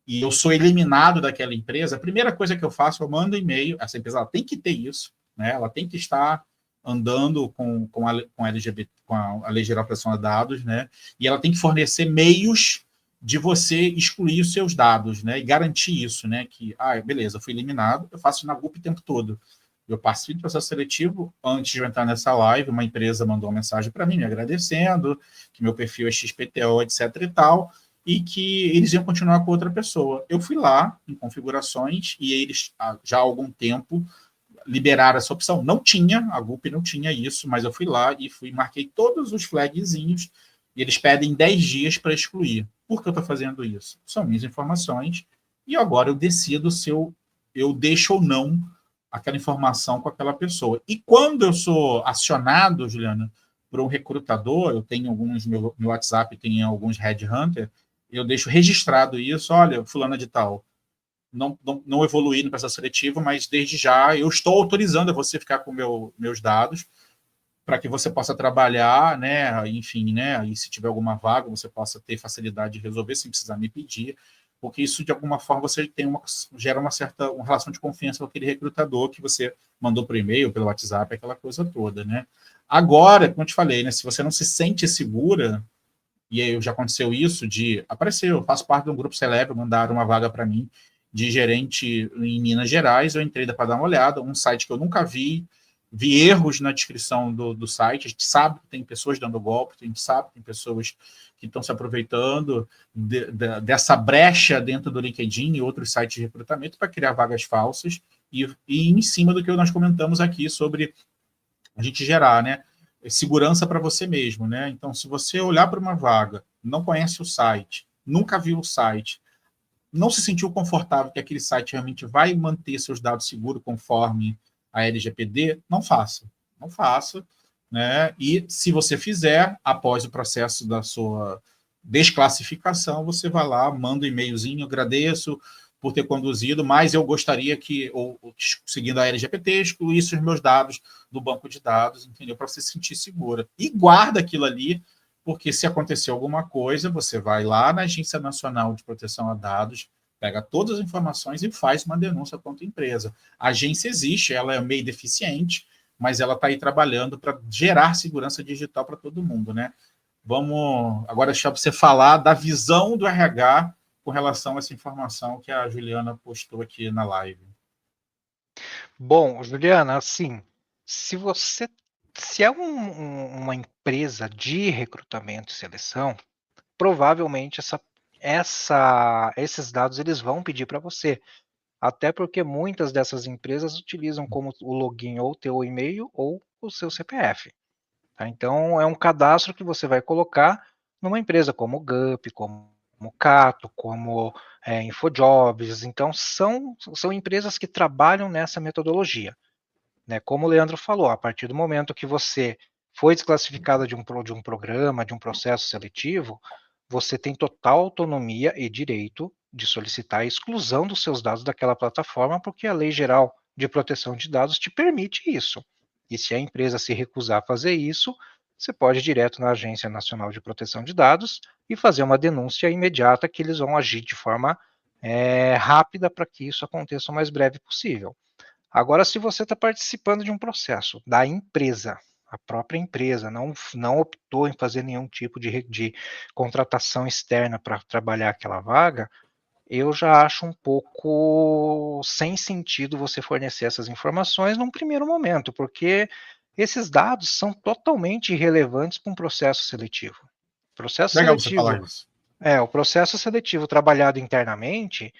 e eu sou eliminado daquela empresa, a primeira coisa que eu faço, eu mando um e-mail, essa empresa ela tem que ter isso, né? Ela tem que estar andando com a LGBT, com a Lei Geral de Proteção de Dados, né? E ela tem que fornecer meios de você excluir os seus dados, né? E garantir isso, né? Que, beleza, eu fui eliminado, eu faço na GUP o tempo todo. Eu participo do processo seletivo, antes de eu entrar nessa live, uma empresa mandou uma mensagem para mim, me agradecendo, que meu perfil é XPTO, etc e tal, e que eles iam continuar com outra pessoa. Eu fui lá, em configurações, e eles, já há algum tempo, liberaram essa opção. Não tinha, a GUP não tinha isso, mas eu fui lá e marquei todos os flagzinhos, e eles pedem 10 dias para excluir. Por que eu estou fazendo isso? São minhas informações, e agora eu decido se eu deixo ou não aquela informação com aquela pessoa. E quando eu sou acionado, Juliana, por um recrutador, eu tenho alguns, meu WhatsApp tem alguns headhunter, eu deixo registrado isso, olha, fulana de tal, não evoluí no processo seletivo, mas desde já eu estou autorizando a você ficar com meus dados para que você possa trabalhar, né, enfim, né, e se tiver alguma vaga, você possa ter facilidade de resolver sem precisar me pedir, porque isso, de alguma forma, você gera uma relação de confiança com aquele recrutador que você mandou por e-mail, pelo WhatsApp, aquela coisa toda, né. Agora, como eu te falei, né, se você não se sente segura, e aí já aconteceu isso, apareceu, eu faço parte de um grupo celebre, mandaram uma vaga para mim de gerente em Minas Gerais, eu entrei para dar uma olhada, um site que eu nunca vi erros na descrição do site, a gente sabe que tem pessoas dando golpe, a gente sabe que tem pessoas que estão se aproveitando dessa brecha dentro do LinkedIn e outros sites de recrutamento para criar vagas falsas, e em cima do que nós comentamos aqui sobre a gente gerar, né? Segurança para você mesmo, né? Então, se você olhar para uma vaga, não conhece o site, nunca viu o site, não se sentiu confortável que aquele site realmente vai manter seus dados seguros conforme a LGPD, não faça. Não faça. Né? E se você fizer, após o processo da sua desclassificação, você vai lá, manda um e-mailzinho, agradeço por ter conduzido, mas eu gostaria que, ou seguindo a LGPD, excluísse os meus dados do banco de dados, entendeu? Para você se sentir segura. E guarda aquilo ali, porque se acontecer alguma coisa, você vai lá na Agência Nacional de Proteção a Dados, pega todas as informações e faz uma denúncia contra a empresa. A agência existe, ela é meio deficiente, mas ela está aí trabalhando para gerar segurança digital para todo mundo, né? Vamos agora deixar você falar da visão do RH com relação a essa informação que a Juliana postou aqui na live. Bom, Juliana, assim, se é uma empresa de recrutamento e seleção, provavelmente esses dados eles vão pedir para você. Até porque muitas dessas empresas utilizam como o login ou o teu e-mail ou o seu CPF. Tá? Então, é um cadastro que você vai colocar numa empresa como o Gup, como o Cato, como InfoJobs. Então, são empresas que trabalham nessa metodologia. Né? Como o Leandro falou, a partir do momento que você foi desclassificado de um programa, de um processo seletivo, você tem total autonomia e direito de solicitar a exclusão dos seus dados daquela plataforma, porque a Lei Geral de Proteção de Dados te permite isso. E se a empresa se recusar a fazer isso, você pode ir direto na Agência Nacional de Proteção de Dados e fazer uma denúncia imediata que eles vão agir de forma rápida para que isso aconteça o mais breve possível. Agora, se você está participando de um processo da empresa, a própria empresa não optou em fazer nenhum tipo de contratação externa para trabalhar aquela vaga, eu já acho um pouco sem sentido você fornecer essas informações num primeiro momento, porque esses dados são totalmente irrelevantes para um processo seletivo. Processo Legal você seletivo, falar isso. o processo seletivo trabalhado internamente,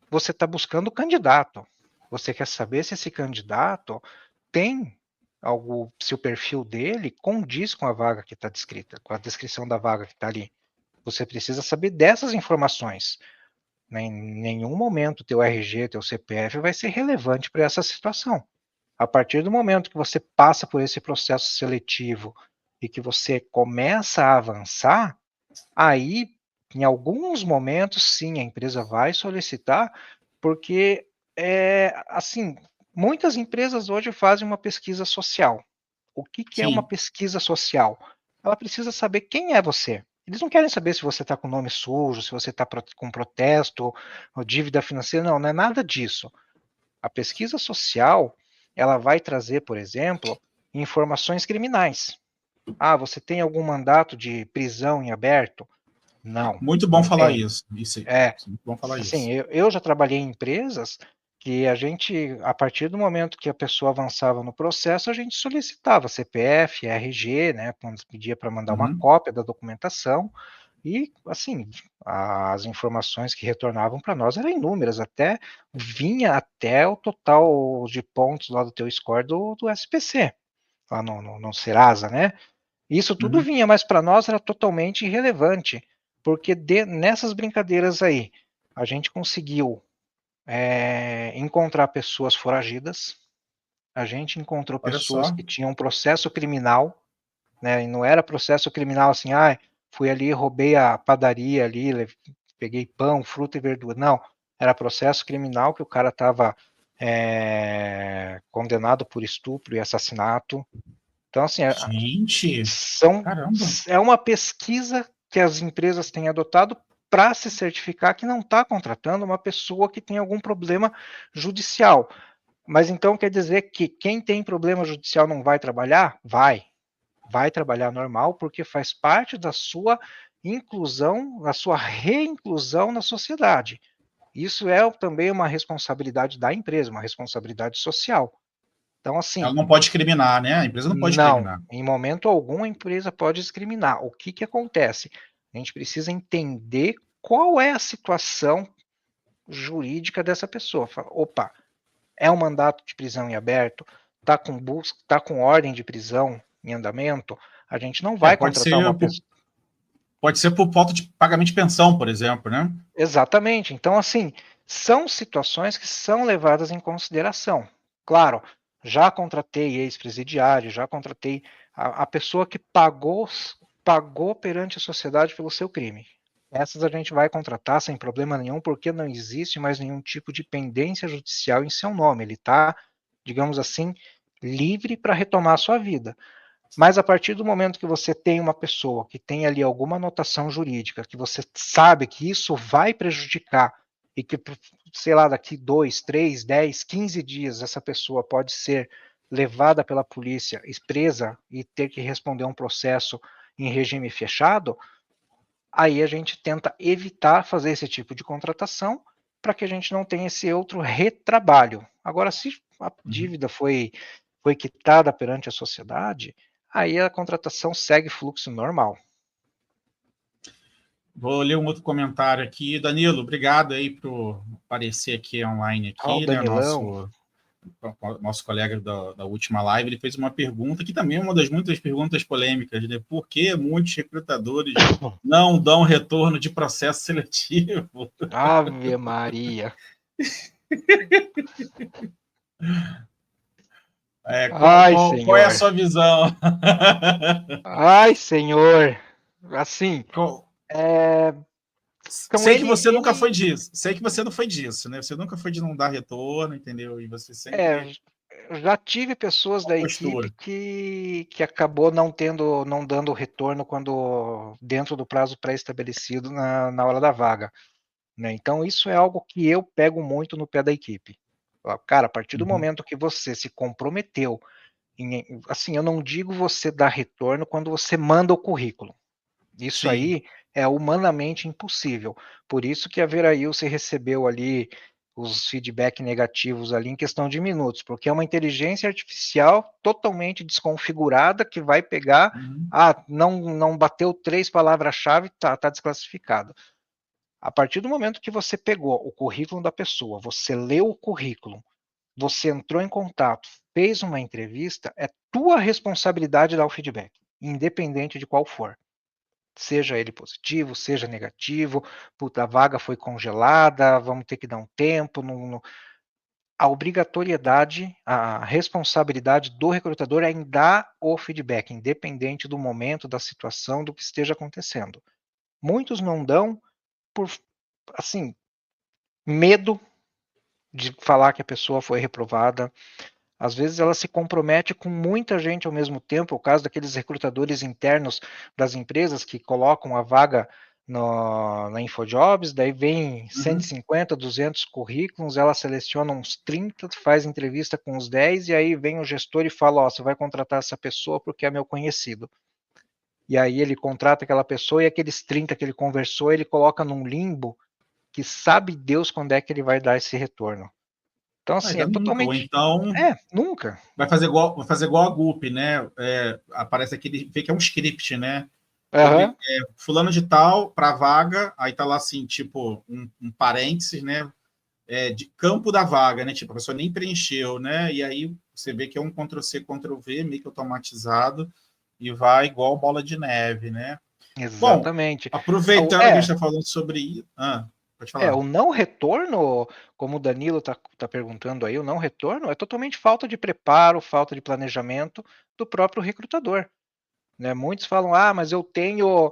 você está buscando o candidato. Você quer saber se esse candidato tem algo, se o perfil dele condiz com a vaga que está descrita, com a descrição da vaga que está ali. Você precisa saber dessas informações. Em nenhum momento teu RG, teu CPF vai ser relevante para essa situação. A partir do momento que você passa por esse processo seletivo e que você começa a avançar, aí, em alguns momentos, sim, a empresa vai solicitar, porque, assim, muitas empresas hoje fazem uma pesquisa social. O que, que é uma Sim, pesquisa social? Ela precisa saber quem é você. Eles não querem saber se você está com nome sujo, se você está com protesto ou dívida financeira, não é nada disso. A pesquisa social, ela vai trazer, por exemplo, informações criminais. Ah, você tem algum mandato de prisão em aberto? Não, muito bom não falar tem. isso. Isso, É, muito bom falar assim, isso. eu já trabalhei em empresas que a gente, a partir do momento que a pessoa avançava no processo, a gente solicitava CPF, RG, né, quando pedia para mandar uma Uhum. cópia da documentação, e, assim, as informações que retornavam para nós eram inúmeras, até vinha até o total de pontos lá do teu score do SPC, lá no Serasa, né? Isso tudo Uhum. vinha, mas para nós era totalmente irrelevante, porque nessas brincadeiras aí, a gente conseguiu encontrar pessoas foragidas, a gente encontrou Olha pessoas só. que tinham um processo criminal, né, e não era processo criminal assim, fui ali, roubei a padaria ali, peguei pão, fruta e verdura. Não, era processo criminal que o cara estava condenado por estupro e assassinato. Então, assim, Gente, são, caramba. é uma pesquisa que as empresas têm adotado para se certificar que não está contratando uma pessoa que tem algum problema judicial. Mas então quer dizer que quem tem problema judicial não vai trabalhar? Vai trabalhar normal, porque faz parte da sua inclusão, da sua reinclusão na sociedade. Isso é também uma responsabilidade da empresa, uma responsabilidade social. Então, Ela assim, não pode discriminar, né? A empresa não pode não, discriminar. em momento algum a empresa pode discriminar. O que, que acontece? A gente precisa entender qual é a situação jurídica dessa pessoa. Fala, opa, é um mandato de prisão em aberto? está com busca, está com ordem de prisão em andamento, a gente não vai contratar uma pessoa. Pode ser por falta de pagamento de pensão, por exemplo, né? Exatamente. Então, assim, são situações que são levadas em consideração. Claro, já contratei ex-presidiário, já contratei a pessoa que pagou perante a sociedade pelo seu crime. Essas a gente vai contratar sem problema nenhum, porque não existe mais nenhum tipo de pendência judicial em seu nome. Ele está, digamos assim, livre para retomar a sua vida. Mas a partir do momento que você tem uma pessoa que tem ali alguma anotação jurídica, que você sabe que isso vai prejudicar e que, sei lá, daqui 2, 3, 10, 15 dias essa pessoa pode ser levada pela polícia, presa e ter que responder um processo em regime fechado, aí a gente tenta evitar fazer esse tipo de contratação para que a gente não tenha esse outro retrabalho. Agora, se a dívida foi quitada perante a sociedade, aí a contratação segue fluxo normal. Vou ler um outro comentário aqui. Danilo, obrigado aí por aparecer aqui online Ó, o aqui, né? Danilão. Nosso colega da última live, ele fez uma pergunta que também é uma das muitas perguntas polêmicas, né? Por que muitos recrutadores não dão retorno de processo seletivo? Ave Maria. Ai, Qual é a senhor. sua visão? Ai, senhor. Assim, então Sei que você nunca foi ele disso. Sei que você não foi disso, né? Você nunca foi de não dar retorno, entendeu? E você sempre já tive pessoas com da equipe postura. que acabou não dando retorno quando dentro do prazo pré-estabelecido na hora da vaga, né? Então isso é algo que eu pego muito no pé da equipe. Cara, a partir do Uhum. momento que você se comprometeu assim, eu não digo você dar retorno quando você manda o currículo. Isso Sim. aí é humanamente impossível. Por isso que a Verail se recebeu ali os feedback negativos ali em questão de minutos, porque é uma inteligência artificial totalmente desconfigurada que vai pegar, Uhum. não bateu 3 palavras-chave, tá desclassificado. A partir do momento que você pegou o currículo da pessoa, você leu o currículo, você entrou em contato, fez uma entrevista, é tua responsabilidade dar o feedback, independente de qual for. Seja ele positivo, seja negativo, puta, a vaga foi congelada, vamos ter que dar um tempo. A obrigatoriedade, a responsabilidade do recrutador é em dar o feedback, independente do momento, da situação, do que esteja acontecendo. Muitos não dão por, assim, medo de falar que a pessoa foi reprovada. Às vezes ela se compromete com muita gente ao mesmo tempo, o caso daqueles recrutadores internos das empresas que colocam a vaga na InfoJobs, daí vem Uhum. 150, 200 currículos, ela seleciona uns 30, faz entrevista com uns 10, e aí vem o gestor e fala, ó, você vai contratar essa pessoa porque é meu conhecido. E aí ele contrata aquela pessoa e aqueles 30 que ele conversou, ele coloca num limbo que sabe Deus quando é que ele vai dar esse retorno. Então, assim, é Ainda nunca. Ou totalmente... então nunca. vai fazer igual a GUP, né? Aparece aquele, vê que é um script, né? Aham. Fulano de tal para vaga, aí tá lá assim, tipo, um parênteses, né? De campo da vaga, né? Tipo, a pessoa nem preencheu, né? E aí você vê que é um Ctrl+C, Ctrl+V, meio que automatizado, e vai igual bola de neve, né? Bom, Exatamente. aproveitando que a gente está falando sobre isso. Pode falar. O não retorno, como o Danilo tá perguntando aí, o não retorno é totalmente falta de preparo, falta de planejamento do próprio recrutador, né? Muitos falam, mas eu tenho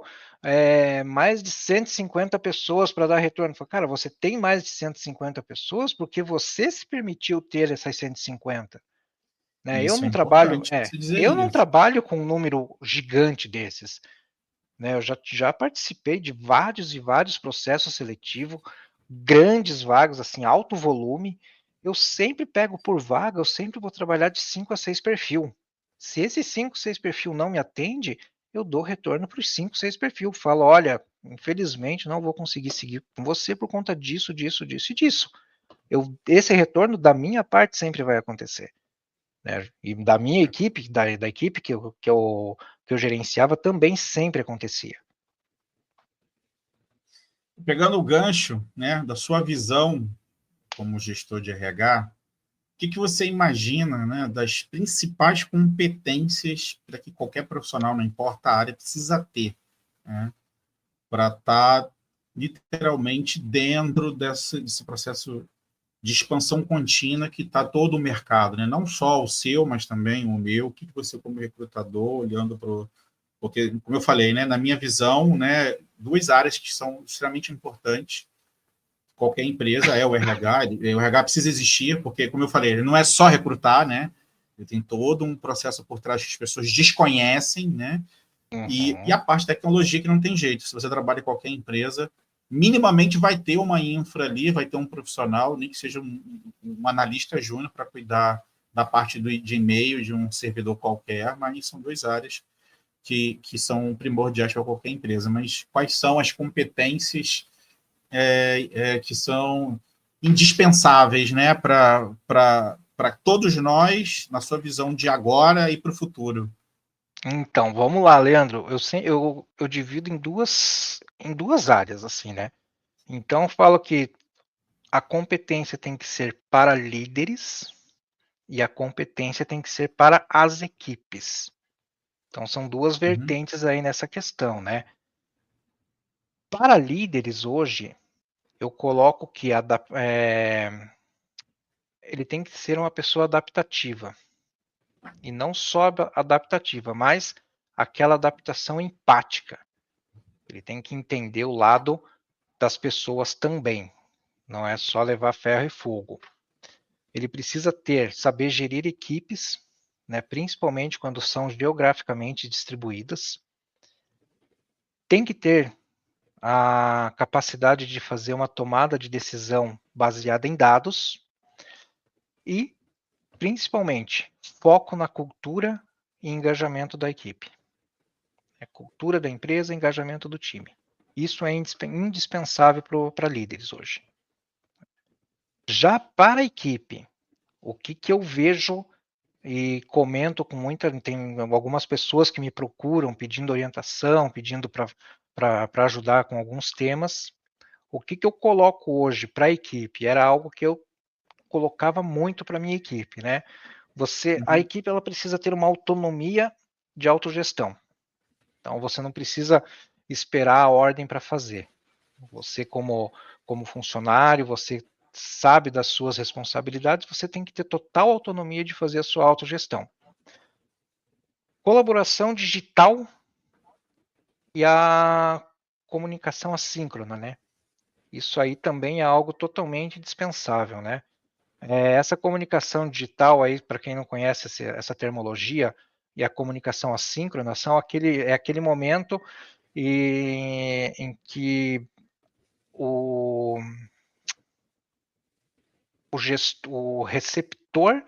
mais de 150 pessoas para dar retorno. Falo, cara, você tem mais de 150 pessoas porque você se permitiu ter essas 150, né? Isso é importante você dizer Eu não isso. trabalho com um número gigante desses, né? Eu já participei de vários e vários processos seletivos, grandes vagas, assim, alto volume. Eu sempre pego por vaga, eu sempre vou trabalhar de 5 a 6 perfil. Se esses 5, 6 perfil não me atende, eu dou retorno para os 5, 6 perfil. Falo, olha, infelizmente não vou conseguir seguir com você por conta disso, disso, disso e disso. Esse retorno da minha parte sempre vai acontecer, né? E da minha equipe, da equipe que eu gerenciava, também sempre acontecia. Pegando o gancho, né, da sua visão como gestor de RH, o que você imagina, né, das principais competências para que qualquer profissional, não importa a área, precisa ter, né, para estar literalmente dentro desse processo de expansão contínua que está todo o mercado, né? Não só o seu, mas também o meu. O que você, como recrutador, olhando para o... Porque, como eu falei, né, na minha visão, né, duas áreas que são extremamente importantes. Qualquer empresa é o RH. O RH precisa existir, porque, como eu falei, ele não é só recrutar, né? Ele tem todo um processo por trás que as pessoas desconhecem, né? E a parte de tecnologia que não tem jeito. Se você trabalha em qualquer empresa, minimamente vai ter uma infra ali, vai ter um profissional, nem que seja um analista júnior para cuidar da parte de e-mail de um servidor qualquer, mas são duas áreas que são primordiais para qualquer empresa. Mas quais são as competências que são indispensáveis, né, para todos nós, na sua visão de agora e para o futuro? Então, vamos lá, Leandro. Eu divido em duas áreas, assim, né? Então, eu falo que a competência tem que ser para líderes e a competência tem que ser para as equipes. Então, são duas Uhum. vertentes aí nessa questão, né? Para líderes, hoje, eu coloco que ele tem que ser uma pessoa adaptativa. E não só adaptativa, mas aquela adaptação empática. Ele tem que entender o lado das pessoas também. Não é só levar ferro e fogo. Ele precisa saber gerir equipes, né, principalmente quando são geograficamente distribuídas. Tem que ter a capacidade de fazer uma tomada de decisão baseada em dados e, principalmente, foco na cultura e engajamento da equipe. É cultura da empresa e engajamento do time. Isso é indispensável para líderes hoje. Já para a equipe, o que eu vejo e comento com tem algumas pessoas que me procuram pedindo orientação, pedindo para ajudar com alguns temas. O que eu coloco hoje para a equipe era algo que eu colocava muito para minha equipe, né? A Uhum. equipe ela precisa ter uma autonomia de autogestão. Então você não precisa esperar a ordem para fazer. Você como funcionário, você sabe das suas responsabilidades, você tem que ter total autonomia de fazer a sua autogestão. Colaboração digital e a comunicação assíncrona, né? Isso aí também é algo totalmente dispensável, né? Essa comunicação digital aí, para quem não conhece essa termologia, e a comunicação assíncrona é aquele momento em que o, o receptor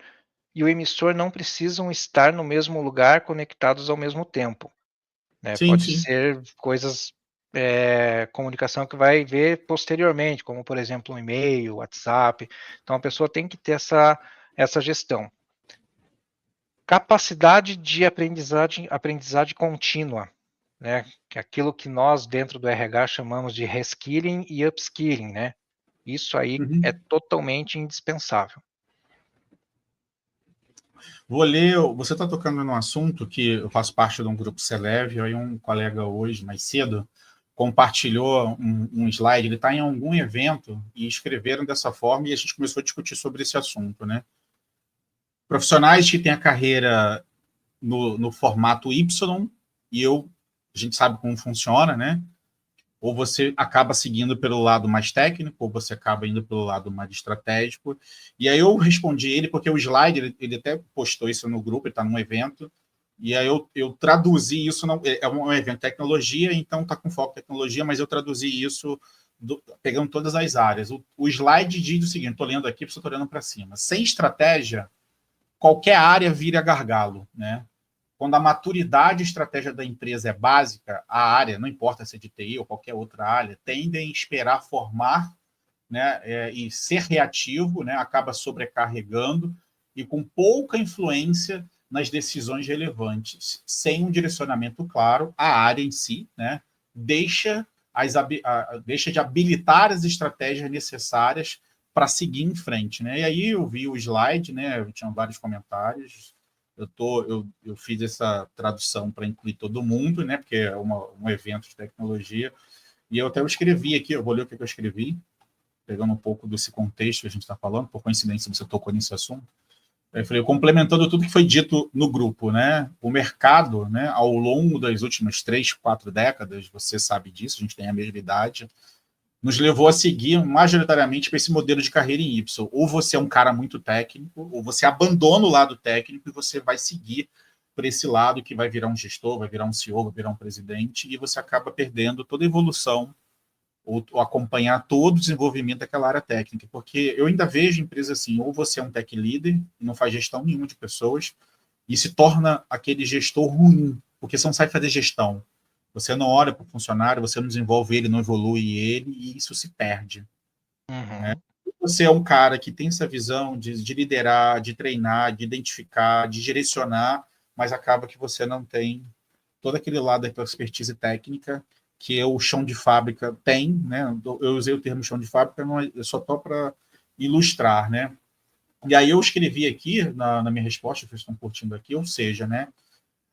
e o emissor não precisam estar no mesmo lugar conectados ao mesmo tempo. Né? Sim, Pode sim. ser coisas, comunicação que vai ver posteriormente, como por exemplo um e-mail, WhatsApp. Então a pessoa tem que ter essa gestão. Capacidade de aprendizagem contínua, né? Que é aquilo que nós dentro do RH chamamos de reskilling e upskilling, né? Isso aí é Uhum. totalmente indispensável. Vou ler. Você está tocando num assunto que eu faço parte de um grupo Celeve, aí um colega hoje, mais cedo, compartilhou um slide. Ele está em algum evento e escreveram dessa forma e a gente começou a discutir sobre esse assunto, né? Profissionais que têm a carreira no formato Y, e a gente sabe como funciona, né? Ou você acaba seguindo pelo lado mais técnico, ou você acaba indo pelo lado mais estratégico. E aí eu respondi ele, porque o slide, ele até postou isso no grupo, ele está num evento, e aí eu traduzi isso, é um evento de tecnologia, então está com foco em tecnologia, mas eu traduzi isso pegando todas as áreas. O slide diz o seguinte, estou lendo aqui, porque estou olhando para cima. Sem estratégia, qualquer área vira gargalo, né? Quando a maturidade e estratégia da empresa é básica, a área, não importa se é de TI ou qualquer outra área, tendem a esperar formar, né, e ser reativo, né, acaba sobrecarregando e com pouca influência nas decisões relevantes. Sem um direcionamento claro, a área em si, né, deixa de habilitar as estratégias necessárias para seguir em frente, né? E aí eu vi o slide, né? Tinha vários comentários. Eu fiz essa tradução para incluir todo mundo, né? Porque é um evento de tecnologia. E eu até escrevi aqui, eu vou ler o que eu escrevi, pegando um pouco desse contexto que a gente está falando, por coincidência você tocou nesse assunto. Eu falei, complementando tudo que foi dito no grupo, né? O mercado, né, ao longo das últimas 3, 4 décadas, você sabe disso, a gente tem a mesma idade, nos levou a seguir majoritariamente para esse modelo de carreira em Y. Ou você é um cara muito técnico, ou você abandona o lado técnico e você vai seguir para esse lado que vai virar um gestor, vai virar um CEO, vai virar um presidente, e você acaba perdendo toda a evolução ou acompanhar todo o desenvolvimento daquela área técnica, porque eu ainda vejo empresas assim, ou você é um tech leader e não faz gestão nenhuma de pessoas, e se torna aquele gestor ruim, porque você não sabe fazer gestão. Você não olha para o funcionário, você não desenvolve ele, não evolui ele, e isso se perde. Né? Uhum. Você é um cara que tem essa visão de liderar, de treinar, de identificar, de direcionar, mas acaba que você não tem todo aquele lado da expertise técnica que o chão de fábrica tem, né? Eu usei o termo chão de fábrica, não é só para ilustrar, né? E aí eu escrevi aqui na minha resposta, que vocês estão curtindo aqui, ou seja, né?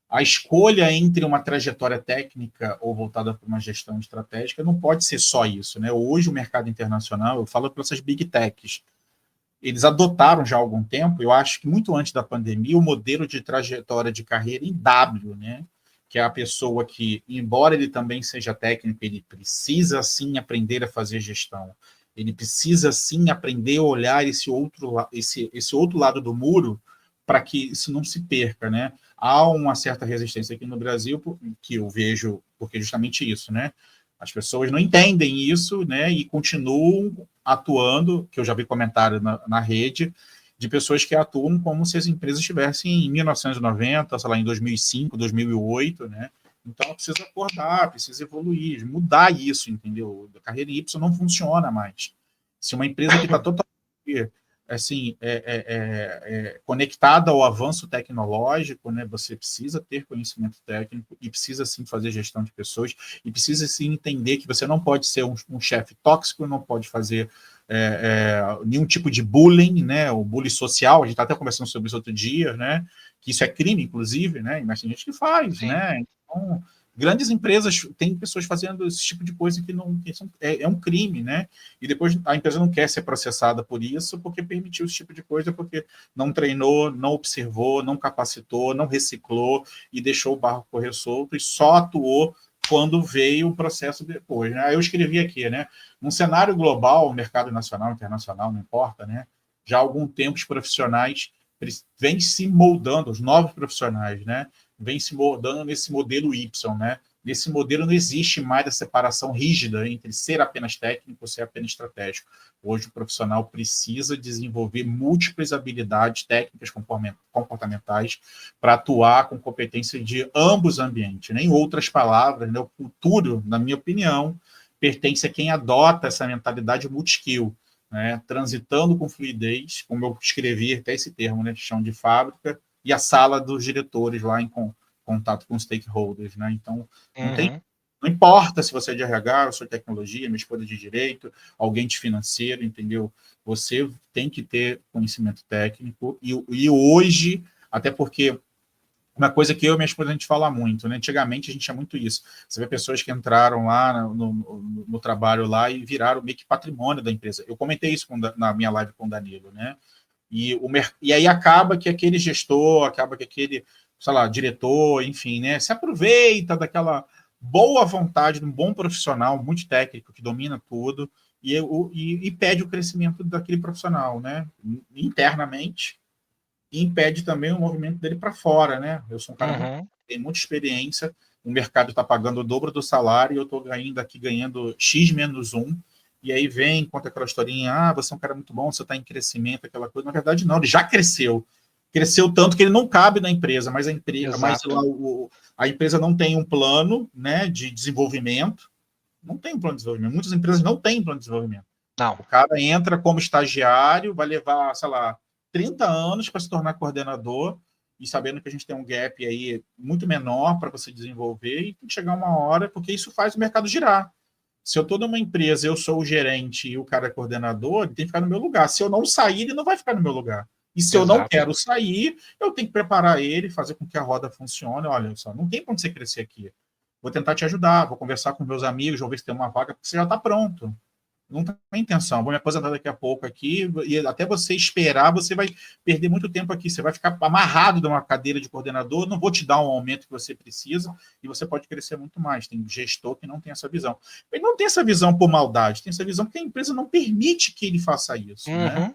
A escolha entre uma trajetória técnica ou voltada para uma gestão estratégica não pode ser só isso, né? Hoje o mercado internacional, eu falo para essas big techs, eles adotaram já há algum tempo, eu acho que muito antes da pandemia, o modelo de trajetória de carreira em W, né? Que é a pessoa que, embora ele também seja técnico, ele precisa sim aprender a fazer gestão. Ele precisa sim aprender a olhar esse outro lado do muro para que isso não se perca, né? Há uma certa resistência aqui no Brasil, que eu vejo, porque é justamente isso, né? As pessoas não entendem isso, né? E continuam atuando, que eu já vi comentário na rede, de pessoas que atuam como se as empresas estivessem em 1990, sei lá, em 2005, 2008, né? Então, precisa acordar, precisa evoluir, mudar isso, entendeu? A carreira em Y não funciona mais. Se uma empresa que está totalmente assim, conectada ao avanço tecnológico, né? Você precisa ter conhecimento técnico e precisa sim fazer gestão de pessoas e precisa sim entender que você não pode ser um chefe tóxico, não pode fazer nenhum tipo de bullying, né? O bullying social, a gente está até conversando sobre isso outro dia, né? Que isso é crime, inclusive, né? Mas tem gente que faz, Sim. né? Então, grandes empresas têm pessoas fazendo esse tipo de coisa é um crime, né? E depois a empresa não quer ser processada por isso, porque permitiu esse tipo de coisa, porque não treinou, não observou, não capacitou, não reciclou e deixou o barro correr solto e só atuou quando veio o processo depois. Né? Eu escrevi aqui, né? Num cenário global, mercado nacional, internacional, não importa, né? Já há algum tempo os profissionais vêm se moldando, os novos profissionais, né? Vêm se moldando nesse modelo Y, né? Nesse modelo não existe mais a separação rígida entre ser apenas técnico ou ser apenas estratégico. Hoje o profissional precisa desenvolver múltiplas habilidades técnicas comportamentais para atuar com competência de ambos ambientes. Né? Em outras palavras, né, o futuro, na minha opinião, pertence a quem adota essa mentalidade multi-skill, né? Transitando com fluidez, como eu escrevi até esse termo, né? Chão de fábrica, e a sala dos diretores lá em contato com os stakeholders. Né? Então, Uhum. não importa se você é de RH, eu sou de tecnologia, minha esposa é de direito, alguém de financeiro, entendeu? Você tem que ter conhecimento técnico e hoje, até porque uma coisa que eu e minha esposa a gente fala muito, né? Antigamente a gente tinha muito isso. Você vê pessoas que entraram lá no trabalho lá e viraram meio que patrimônio da empresa. Eu comentei isso na minha live com o Danilo, né? E aí acaba que aquele gestor, acaba que aquele, sei lá, diretor, enfim, né? Se aproveita daquela boa vontade de um bom profissional, muito técnico, que domina tudo, e pede o crescimento daquele profissional, né? Internamente, e impede também o movimento dele para fora, né? Eu sou um cara muito Uhum. tem muita experiência, o mercado está pagando o dobro do salário e eu estou ainda aqui ganhando X menos um, e aí vem, conta aquela historinha, você é um cara muito bom, você está em crescimento, aquela coisa. Na verdade, não, ele já cresceu. Cresceu tanto que ele não cabe na empresa, mas Exato. a empresa não tem um plano, né, de desenvolvimento, não tem um plano de desenvolvimento. Muitas empresas não têm plano de desenvolvimento. Não. O cara entra como estagiário, vai levar, sei lá, 30 anos para se tornar coordenador, e sabendo que a gente tem um gap aí muito menor para você desenvolver, e tem que chegar uma hora, porque isso faz o mercado girar. Se eu estou numa empresa, eu sou o gerente e o cara é coordenador, ele tem que ficar no meu lugar. Se eu não sair, ele não vai ficar no meu lugar. E se eu não Exato. quero sair, eu tenho que preparar ele, fazer com que a roda funcione. Olha só, não tem para onde você crescer aqui. Vou tentar te ajudar, vou conversar com meus amigos, vou ver se tem uma vaga, porque você já está pronto. Não tem intenção, vou me aposentar daqui a pouco aqui, e até você esperar, você vai perder muito tempo aqui, você vai ficar amarrado numa cadeira de coordenador, não vou te dar um aumento que você precisa, e você pode crescer muito mais. Tem gestor que não tem essa visão. Ele não tem essa visão por maldade, tem essa visão porque a empresa não permite que ele faça isso, né? Uhum.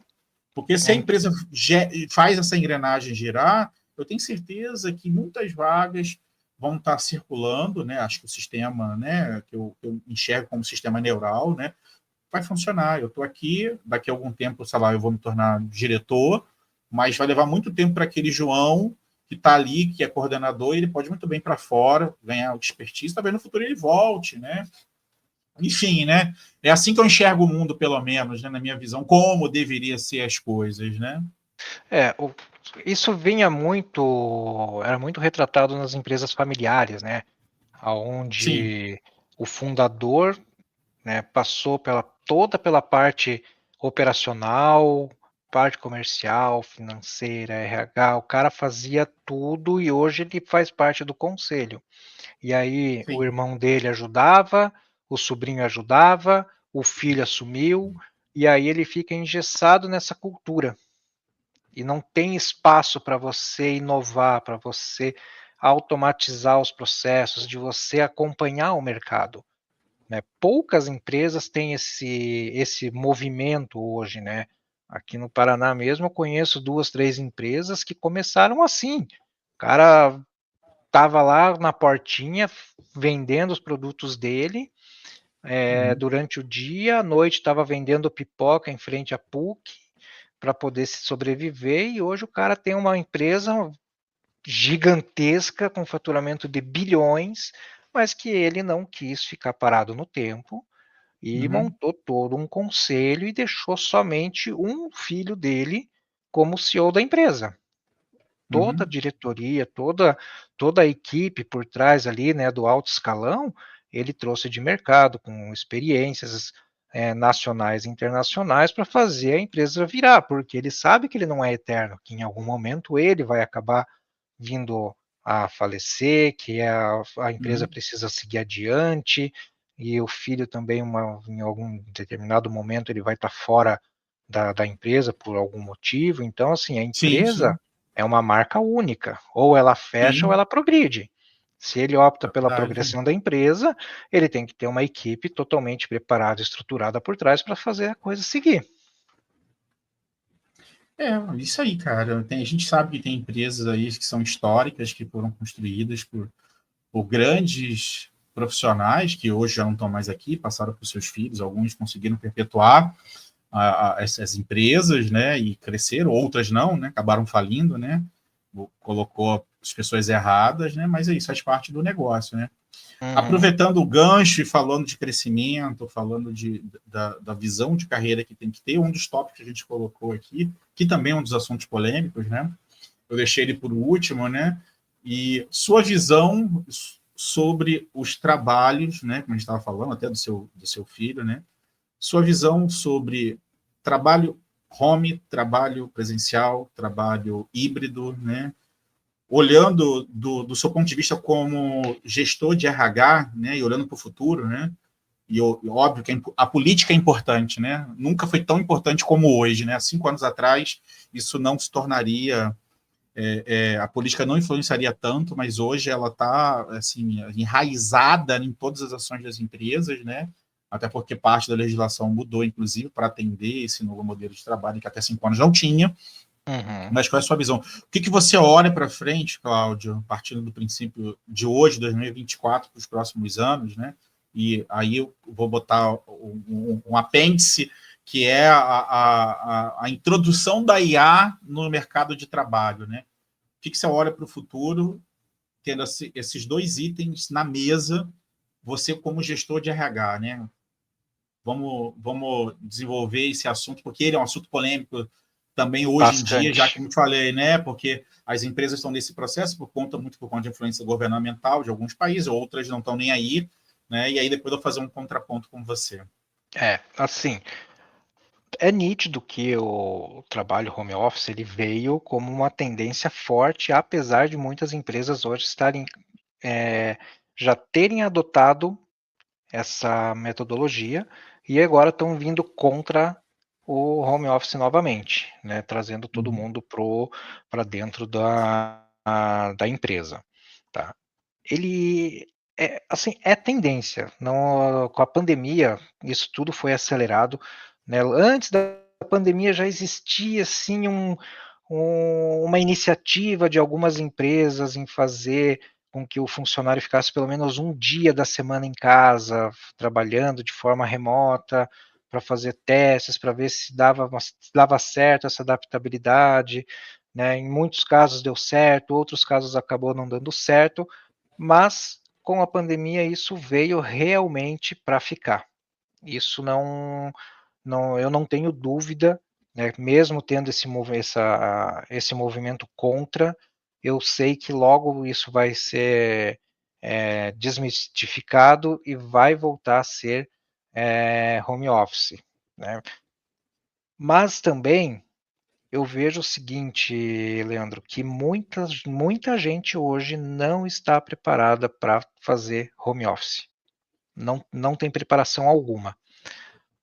Porque se a empresa faz essa engrenagem girar, eu tenho certeza que muitas vagas vão estar circulando, né? Acho que o sistema, né, que eu enxergo como sistema neural, né, vai funcionar. Eu estou aqui, daqui a algum tempo, sei lá, eu vou me tornar diretor, mas vai levar muito tempo para aquele João que está ali, que é coordenador, e ele pode muito bem para fora, ganhar expertise, talvez no futuro ele volte, né? Enfim, né? É assim que eu enxergo o mundo, pelo menos, né, na minha visão, como deveria ser as coisas, né? É, isso vinha muito, era muito retratado nas empresas familiares, né? Sim, Onde o fundador, né, passou toda pela parte operacional, parte comercial, financeira, RH, o cara fazia tudo e hoje ele faz parte do conselho. E aí o sim. irmão dele ajudava, o sobrinho ajudava, o filho assumiu, e aí ele fica engessado nessa cultura. E não tem espaço para você inovar, para você automatizar os processos, de você acompanhar o mercado. Né? Poucas empresas têm esse movimento hoje, né? Aqui no Paraná mesmo eu conheço 2, 3 empresas que começaram assim. O cara estava lá na portinha vendendo os produtos dele Uhum, durante o dia, à noite estava vendendo pipoca em frente à PUC para poder se sobreviver e hoje o cara tem uma empresa gigantesca com faturamento de bilhões, mas que ele não quis ficar parado no tempo e uhum, montou todo um conselho e deixou somente um filho dele como CEO da empresa. Toda a uhum, diretoria, toda a equipe por trás ali, né, do alto escalão, ele trouxe de mercado com experiências nacionais e internacionais para fazer a empresa virar, porque ele sabe que ele não é eterno, que em algum momento ele vai acabar vindo a falecer, que a empresa uhum. precisa seguir adiante, e o filho também, em algum determinado momento, ele vai estar fora da empresa por algum motivo. Então, assim, a Sim, empresa sim, é uma marca única, ou ela fecha ou sim, ela progride. Se ele opta é pela verdade. progressão da empresa, ele tem que ter uma equipe totalmente preparada, estruturada por trás para fazer a coisa seguir. É, isso aí, cara. A gente sabe que tem empresas aí que são históricas, que foram construídas por grandes profissionais que hoje já não estão mais aqui, passaram para os seus filhos, alguns conseguiram perpetuar essas empresas, né, e cresceram, outras não, né, acabaram falindo, né, colocou as pessoas erradas, né, mas é isso, faz parte do negócio, né. Uhum, Aproveitando o gancho e falando de crescimento, falando da visão de carreira que tem que ter, um dos tópicos que a gente colocou aqui, que também é um dos assuntos polêmicos, né, eu deixei ele por último, né, e sua visão sobre os trabalhos, né, como a gente estava falando, até do seu filho, né, sua visão sobre trabalho home, trabalho presencial, trabalho híbrido, né? Olhando do seu ponto de vista como gestor de RH, né? E olhando para o futuro, né? E óbvio que a política é importante, né? Nunca foi tão importante como hoje, né? Há 5 anos atrás, isso não se tornaria, a política não influenciaria tanto, mas hoje ela está assim enraizada em todas as ações das empresas, né? Até porque parte da legislação mudou, inclusive, para atender esse novo modelo de trabalho que até 5 anos não tinha. uhum. Mas qual é a sua visão? O que você olha para frente, Cláudio, partindo do princípio de hoje, 2024, para os próximos anos, né? E aí eu vou botar um apêndice, que é a introdução da IA no mercado de trabalho, né? O que você olha para o futuro, tendo esses dois itens na mesa, você como gestor de RH, né? Vamos desenvolver esse assunto, porque ele é um assunto polêmico também hoje em dia, já que Bastante. eu falei, né? Porque as empresas estão nesse processo muito por conta de influência governamental de alguns países, outras não estão nem aí. né? E aí depois eu vou fazer um contraponto com você. Assim, é nítido que o trabalho home office ele veio como uma tendência forte, apesar de muitas empresas hoje estarem já terem adotado essa metodologia e agora estão vindo contra o home office novamente, né, trazendo todo mundo para dentro da empresa, tá? Ele assim, é tendência. Não, com a pandemia, isso tudo foi acelerado, né? Antes da pandemia já existia assim uma iniciativa de algumas empresas em fazer com que o funcionário ficasse pelo menos um dia da semana em casa, trabalhando de forma remota, para fazer testes, para ver se dava certo essa adaptabilidade, né? Em muitos casos deu certo, outros casos acabou não dando certo, mas com a pandemia isso veio realmente para ficar. Isso eu não tenho dúvida, né, mesmo tendo esse movimento contra, eu sei que logo isso vai ser desmistificado e vai voltar a ser home office, né? Mas também eu vejo o seguinte, Leandro, que muita gente hoje não está preparada para fazer home office. Não tem preparação alguma.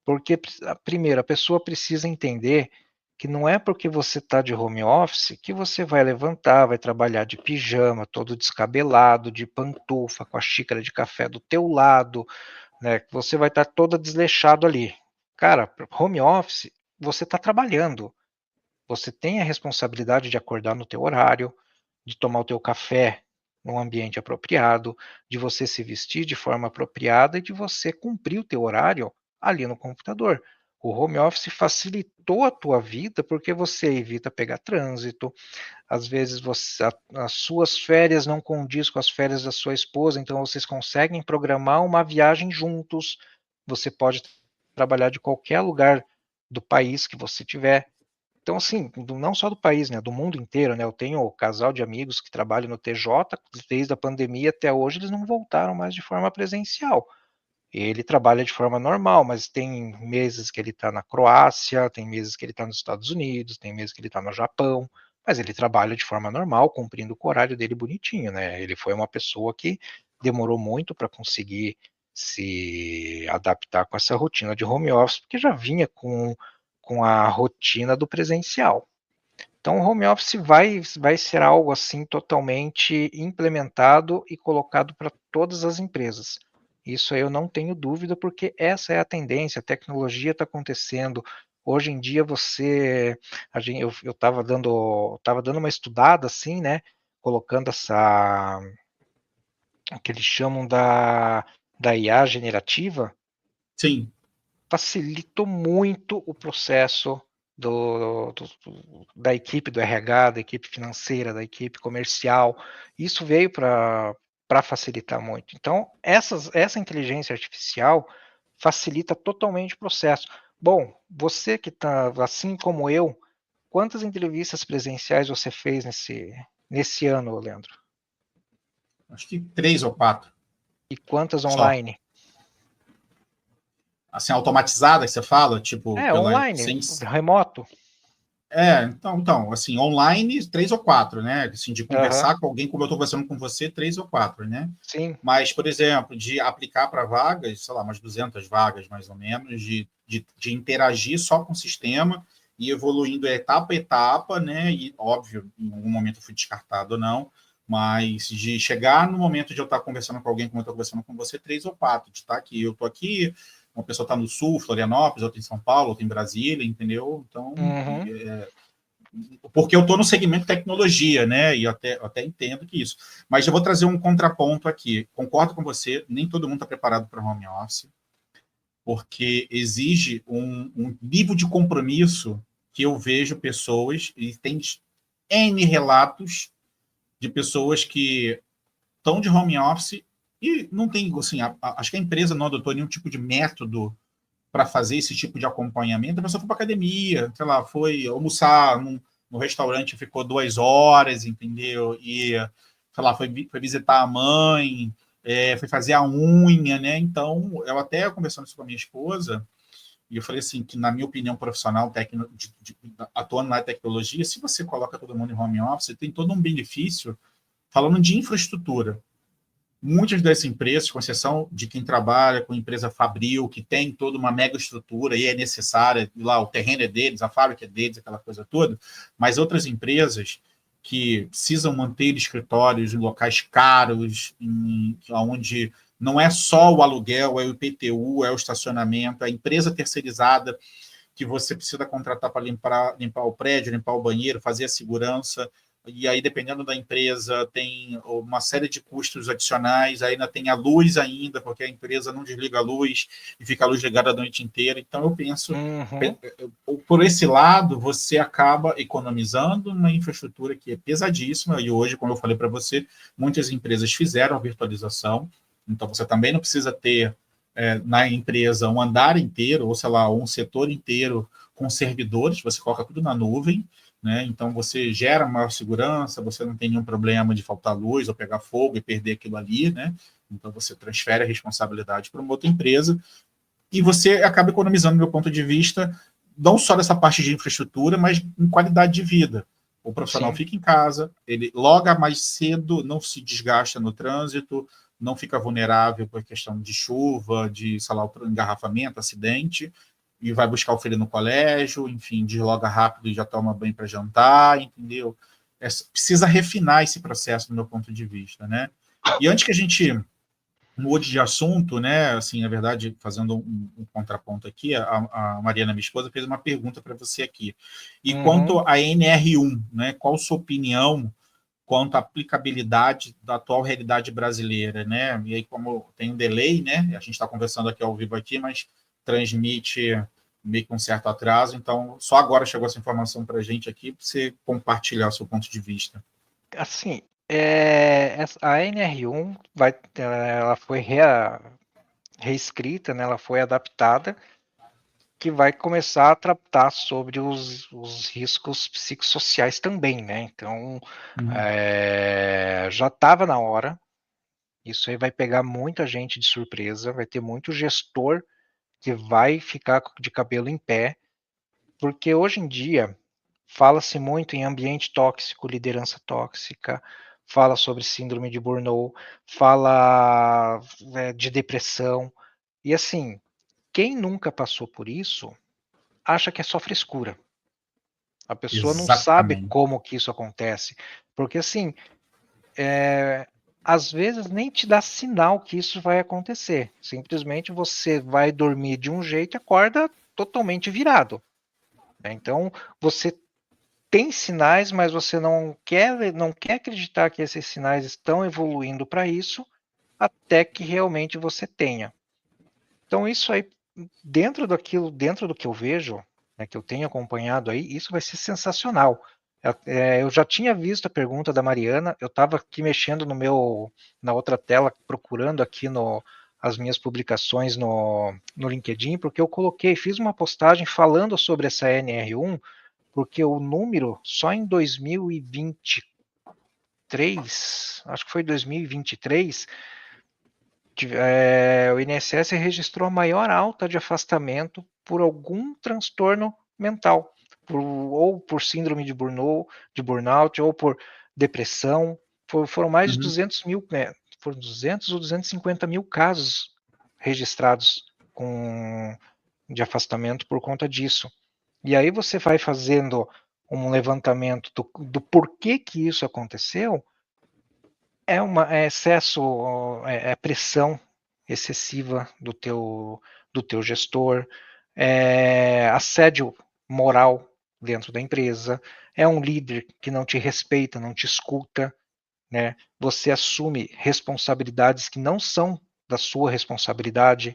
Porque, primeiro, a pessoa precisa entender que não é porque você está de home office que você vai levantar, vai trabalhar de pijama, todo descabelado, de pantufa, com a xícara de café do teu lado, né? Que você vai estar toda desleixado ali. Cara, home office, você está trabalhando. Você tem a responsabilidade de acordar no teu horário, de tomar o teu café num ambiente apropriado, de você se vestir de forma apropriada e de você cumprir o teu horário ali no computador. O home office facilitou a tua vida porque você evita pegar trânsito, às vezes as suas férias não condiz com as férias da sua esposa, então vocês conseguem programar uma viagem juntos, você pode trabalhar de qualquer lugar do país que você tiver. Então, assim, não só do país, né, do mundo inteiro, né, eu tenho um casal de amigos que trabalham no TJ, desde a pandemia até hoje eles não voltaram mais de forma presencial. Ele trabalha de forma normal, mas tem meses que ele está na Croácia, tem meses que ele está nos Estados Unidos, tem meses que ele está no Japão, mas ele trabalha de forma normal, cumprindo o horário dele bonitinho, né? Ele foi uma pessoa que demorou muito para conseguir se adaptar com essa rotina de home office, porque já vinha com a rotina do presencial. Então, o home office vai ser algo assim totalmente implementado e colocado para todas as empresas. Isso aí eu não tenho dúvida, porque essa é a tendência, a tecnologia está acontecendo. Hoje em dia eu estava dando uma estudada assim, né? Colocando o que eles chamam da IA generativa, Sim. facilitou muito o processo da equipe do RH, da equipe financeira, da equipe comercial. Isso veio para facilitar muito. Então, essa inteligência artificial facilita totalmente o processo. Bom, você que está, assim como eu, quantas entrevistas presenciais você fez nesse ano, Leandro? Acho que 3 ou 4 E quantas só. online? Assim, automatizada que você fala, tipo, Online, remoto. Então, assim, online, 3 ou 4, né? Assim, de Uhum, conversar com alguém, como eu estou conversando com você, 3 ou 4, né? sim. Mas, por exemplo, de aplicar para vagas, sei lá, umas 200 vagas, mais ou menos, de interagir só com o sistema e evoluindo etapa a etapa, né? E, óbvio, em algum momento eu fui descartado ou não, mas de chegar no momento de eu estar conversando com alguém, como eu estou conversando com você, 3 ou 4, de estar aqui. Eu estou aqui, uma pessoa está no Sul, Florianópolis, outra em São Paulo, outra em Brasília, entendeu? Então, Uhum. porque eu estou no segmento tecnologia, né? E eu até entendo que isso. Mas eu vou trazer um contraponto aqui. Concordo com você, nem todo mundo está preparado para home office, porque exige um nível de compromisso que eu vejo pessoas, e tem N relatos de pessoas que estão de home office e não tem, assim, acho que a empresa não adotou nenhum tipo de método para fazer esse tipo de acompanhamento. A pessoa foi para academia, sei lá, foi almoçar no restaurante, ficou 2 horas, entendeu? E, sei lá, foi visitar a mãe, foi fazer a unha, né? Então, eu até conversando isso com a minha esposa, e eu falei assim, que na minha opinião profissional, atuando na tecnologia, se você coloca todo mundo em home office, tem todo um benefício, falando de infraestrutura. Muitas das empresas, com exceção de quem trabalha com empresa fabril, que tem toda uma mega estrutura e é necessária, lá o terreno é deles, a fábrica é deles, aquela coisa toda, mas outras empresas que precisam manter escritórios em locais caros, onde não é só o aluguel, é o IPTU, é o estacionamento, a empresa terceirizada que você precisa contratar para limpar o prédio, limpar o banheiro, fazer a segurança, e aí, dependendo da empresa, tem uma série de custos adicionais, aí ainda tem a luz ainda, porque a empresa não desliga a luz e fica a luz ligada a noite inteira. Então, eu penso, por esse lado, você acaba economizando uma infraestrutura que é pesadíssima, e hoje, como eu falei para você, muitas empresas fizeram a virtualização, então você também não precisa ter na empresa um andar inteiro, ou sei lá, um setor inteiro com servidores, você coloca tudo na nuvem, né? Então você gera maior segurança, você não tem nenhum problema de faltar luz ou pegar fogo e perder aquilo ali, né? Então você transfere a responsabilidade para uma outra empresa e você acaba economizando, do meu ponto de vista, não só dessa parte de infraestrutura, mas em qualidade de vida. O profissional Sim. fica em casa, ele loga mais cedo, não se desgasta no trânsito, não fica vulnerável por questão de chuva, de, sei lá, engarrafamento, acidente, e vai buscar o filho no colégio, enfim, desloga rápido e já toma banho para jantar, entendeu? Precisa refinar esse processo, do meu ponto de vista, né? E antes que a gente mude de assunto, né? Assim, na verdade, fazendo um contraponto aqui, a Mariana, minha esposa, fez uma pergunta para você aqui. E quanto à NR1, né? Qual a sua opinião quanto à aplicabilidade da atual realidade brasileira, né? E aí, como tem um delay, né? A gente está conversando aqui ao vivo aqui, mas transmite meio com um certo atraso, então só agora chegou essa informação para a gente aqui, para você compartilhar o seu ponto de vista. Assim, a NR1 ela foi reescrita, né, ela foi adaptada, que vai começar a tratar sobre os riscos psicossociais também, né? Então, já estava na hora. Isso aí vai pegar muita gente de surpresa, vai ter muito gestor que vai ficar de cabelo em pé, porque hoje em dia fala-se muito em ambiente tóxico, liderança tóxica, fala sobre síndrome de burnout, fala de depressão. E assim, quem nunca passou por isso acha que é só frescura. A pessoa não sabe Exatamente. como que isso acontece, porque assim, às vezes nem te dá sinal que isso vai acontecer. Simplesmente você vai dormir de um jeito e acorda totalmente virado. Né? Então, você tem sinais, mas você não quer acreditar que esses sinais estão evoluindo para isso, até que realmente você tenha. Então, isso aí, dentro do que eu vejo, né, que eu tenho acompanhado aí, isso vai ser sensacional. Eu já tinha visto a pergunta da Mariana, eu estava aqui mexendo na outra tela, procurando aqui as minhas publicações no LinkedIn, porque eu fiz uma postagem falando sobre essa NR1, porque o número, só em 2023, acho que foi 2023, o INSS registrou a maior alta de afastamento por algum transtorno mental, ou por síndrome de burnout, ou por depressão. Foram mais de 200 mil, foram 200 ou 250 mil casos registrados de afastamento por conta disso. E aí você vai fazendo um levantamento do porquê que isso aconteceu, é excesso, é pressão excessiva do teu gestor, é assédio moral dentro da empresa, é um líder que não te respeita, não te escuta, né? Você assume responsabilidades que não são da sua responsabilidade.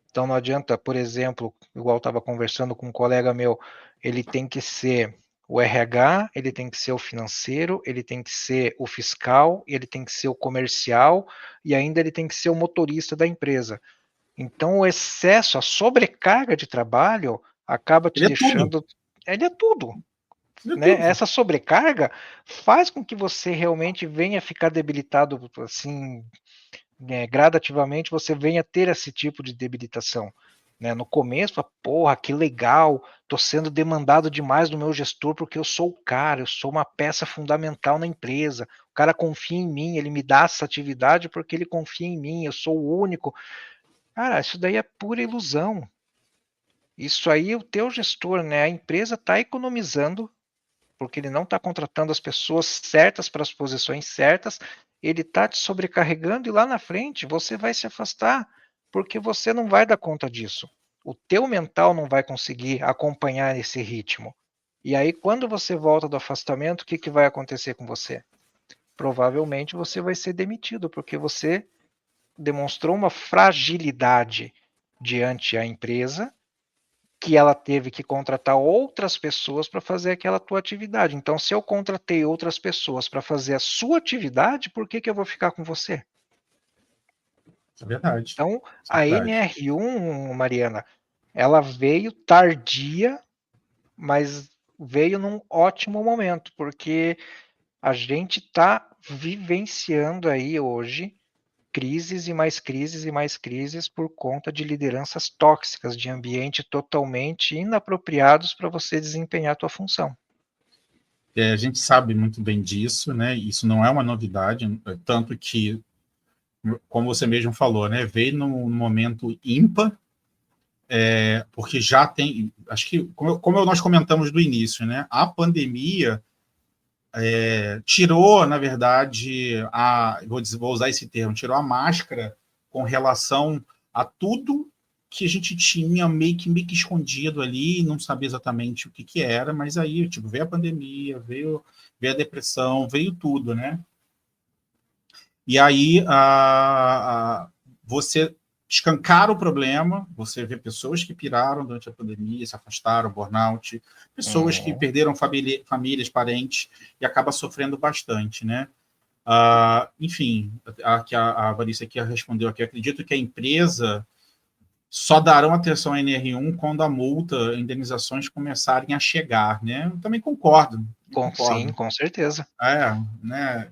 Então não adianta, por exemplo, igual eu estava conversando com um colega meu, ele tem que ser o RH, ele tem que ser o financeiro, ele tem que ser o fiscal, ele tem que ser o comercial e ainda ele tem que ser o motorista da empresa. Então o excesso, a sobrecarga de trabalho acaba te Ele é tudo. deixando. Ele é tudo. Ele é Né? tudo. Essa sobrecarga faz com que você realmente venha ficar debilitado assim gradativamente você venha ter esse tipo de debilitação. Né? No começo, porra, que legal, estou sendo demandado demais do meu gestor porque eu sou o cara, eu sou uma peça fundamental na empresa, o cara confia em mim, ele me dá essa atividade porque ele confia em mim, eu sou o único. Cara, isso daí é pura ilusão. Isso aí, o teu gestor, né? A empresa está economizando porque ele não está contratando as pessoas certas para as posições certas, ele está te sobrecarregando e lá na frente você vai se afastar, porque você não vai dar conta disso. O teu mental não vai conseguir acompanhar esse ritmo. E aí, quando você volta do afastamento, o que, que vai acontecer com você? Provavelmente você vai ser demitido, porque você demonstrou uma fragilidade diante a empresa que ela teve que contratar outras pessoas para fazer aquela tua atividade. Então, se eu contratei outras pessoas para fazer a sua atividade, por que, que eu vou ficar com você? Isso é verdade. Então, Isso é a verdade. NR1, Mariana, ela veio tardia, mas veio num ótimo momento, porque a gente está vivenciando aí hoje crises e mais crises e mais crises por conta de lideranças tóxicas, de ambiente totalmente inapropriados para você desempenhar a tua função. A gente sabe muito bem disso, né? Isso não é uma novidade, tanto que, como você mesmo falou, né? Veio num momento ímpar, porque já tem, acho que, como nós comentamos do início, né? A pandemia tirou, na verdade, vou usar esse termo, tirou a máscara com relação a tudo que a gente tinha meio que escondido ali, não sabia exatamente o que era, mas aí, tipo, veio a pandemia, veio a depressão, veio tudo, né? E aí você escancara o problema, você vê pessoas que piraram durante a pandemia, se afastaram, burnout, pessoas que perderam famílias, parentes, e acaba sofrendo bastante, né? Enfim, a Vanessa aqui respondeu aqui, acredito que a empresa só darão atenção à NR1 quando a multa, indenizações começarem a chegar, né? Eu também concordo, Sim, com certeza. Né?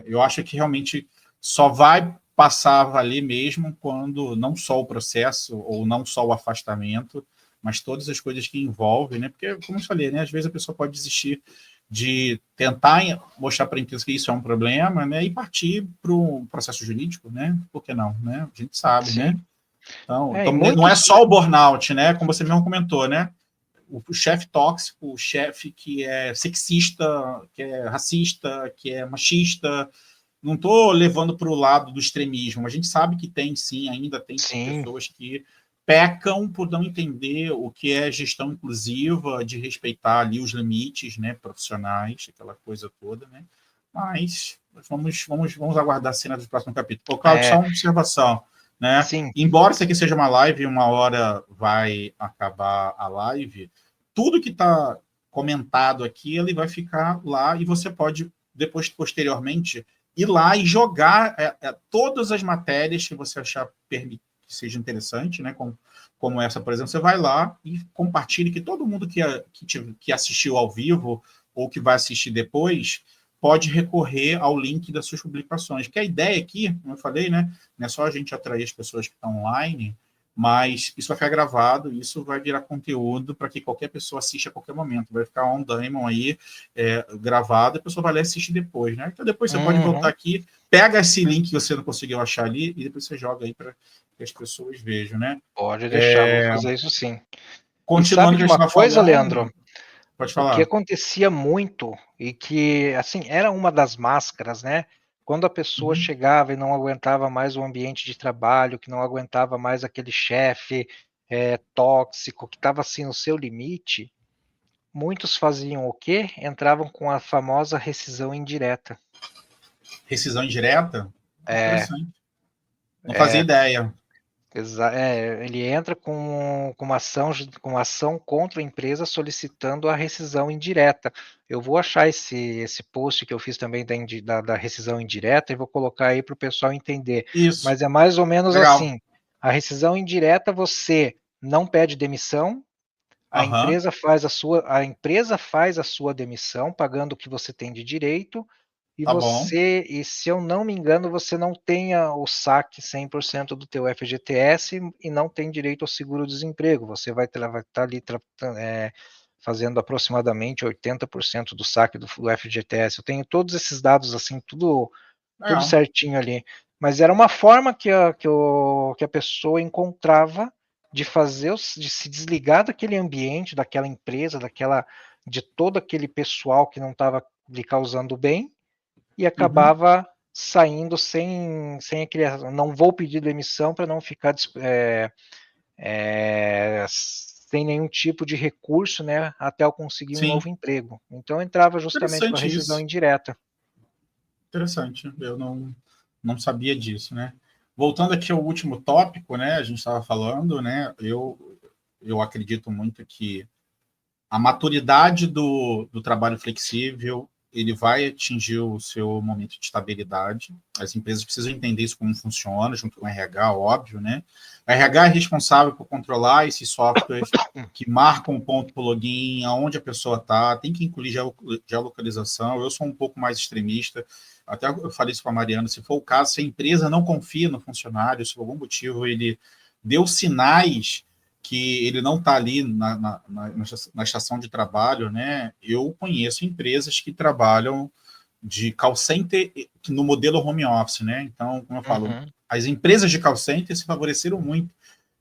Eu acho que realmente só vai passar a valer mesmo quando não só o processo ou não só o afastamento, mas todas as coisas que envolvem, né? Porque, como eu falei, né? Às vezes a pessoa pode desistir de tentar mostrar para a empresa que isso é um problema, né? E partir para o processo jurídico, né? Por que não, né? A gente sabe, né? Sim. Então, E não é muitos. só o burnout, né? Como você mesmo comentou, né? O chefe tóxico, o chefe que é sexista, que é racista, que é machista. Não estou levando para o lado do extremismo. A gente sabe que tem, sim, ainda tem Sim, pessoas que pecam por não entender o que é gestão inclusiva, de respeitar ali os limites, né, profissionais, aquela coisa toda, né? Mas vamos aguardar a cena do próximo capítulo. Pô, Claudio, só uma observação, né? sim. Embora isso aqui seja uma live, uma hora vai acabar a live, tudo que está comentado aqui, ele vai ficar lá e você pode, depois, posteriormente, ir lá e jogar todas as matérias que você achar que seja interessante, né? Como essa, por exemplo, você vai lá e compartilha que todo mundo que assistiu ao vivo ou que vai assistir depois pode recorrer ao link das suas publicações. Que a ideia aqui, como eu falei, né? Não é só a gente atrair as pessoas que estão online, mas isso vai ficar gravado, isso vai virar conteúdo para que qualquer pessoa assista a qualquer momento. Vai ficar on demand aí, gravado, a pessoa vai lá e assiste depois, né? Então depois você pode voltar aqui, pega esse link que você não conseguiu achar ali e depois você joga aí para que as pessoas vejam, né? Pode deixar, vou fazer isso sim. E sabe Continuando o de que a gente uma estava coisa, Leandro? falando, pode O que falar. acontecia muito e que, assim, era uma das máscaras, né? Quando a pessoa Uhum. chegava e não aguentava mais o ambiente de trabalho, que não aguentava mais aquele chefe tóxico, que estava assim no seu limite, muitos faziam o quê? Entravam com a famosa rescisão indireta. Rescisão indireta? É, Interessante. Não fazia é, ideia. ele entra com uma ação contra a empresa solicitando a rescisão indireta. Eu vou achar esse post que eu fiz também da rescisão indireta e vou colocar aí para o pessoal entender. Isso. Mas é mais ou menos Legal. assim: a rescisão indireta você não pede demissão, Aham. a empresa faz a sua demissão, pagando o que você tem de direito, Tá bom. e se eu não me engano, você não tem o saque 100% do teu FGTS e não tem direito ao seguro-desemprego. Você vai estar ali fazendo aproximadamente 80% do saque do FGTS. Eu tenho todos esses dados, assim, tudo Legal. certinho ali. Mas era uma forma que a pessoa encontrava de fazer, de se desligar daquele ambiente, daquela empresa, de todo aquele pessoal que não estava lhe causando bem, e Uhum. acabava saindo sem aquele, não vou pedir demissão para não ficar sem nenhum tipo de recurso, né, até eu conseguir um Sim. novo emprego. Então eu entrava justamente com a Interessante rescisão isso. indireta. Interessante. Eu não sabia disso, né? Voltando aqui ao último tópico, né? A gente estava falando, né? Eu acredito muito que a maturidade do trabalho flexível ele vai atingir o seu momento de estabilidade. As empresas precisam entender isso como funciona, junto com o RH, óbvio, né? A RH é responsável por controlar esses softwares que marcam o ponto para o login, aonde a pessoa está, tem que incluir geolocalização. Eu sou um pouco mais extremista, até eu falei isso para a Mariana, se for o caso, se a empresa não confia no funcionário, se por algum motivo ele deu sinais que ele não está ali na estação de trabalho, né? Eu conheço empresas que trabalham de call center no modelo home office, né? Então, como eu falo, Uhum. as empresas de call center se favoreceram muito.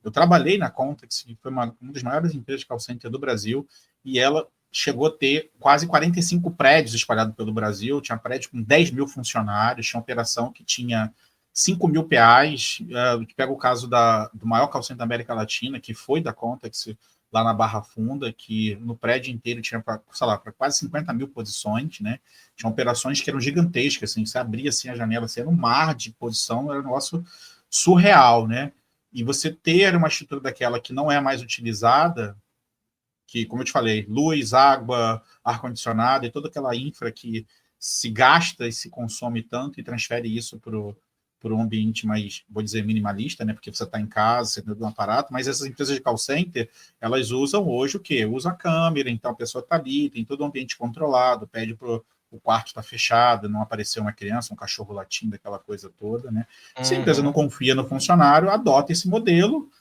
Eu trabalhei na Contax, que foi uma das maiores empresas de call center do Brasil, e ela chegou a ter quase 45 prédios espalhados pelo Brasil, tinha prédio com 10 mil funcionários, tinha operação que tinha 5 mil PAs, que pega o caso do maior call center da América Latina, que foi da Contax, lá na Barra Funda, que no prédio inteiro tinha, sei lá, para quase 50 mil posições, né? Tinha operações que eram gigantescas, assim, você abria assim, a janela, assim, era um mar de posição, era um negócio surreal, né? E você ter uma estrutura daquela que não é mais utilizada, que, como eu te falei, luz, água, ar-condicionado e toda aquela infra que se gasta e se consome tanto e transfere isso para um ambiente mais, vou dizer, minimalista, né? Porque você está em casa, você tem um aparato, mas essas empresas de call center, elas usam hoje o quê? Usam a câmera, então a pessoa está ali, tem todo o ambiente controlado, pede para o quarto está fechado, não apareceu uma criança, um cachorro latindo, aquela coisa toda, né? Se a empresa não Uhum. confia no funcionário, adota esse modelo.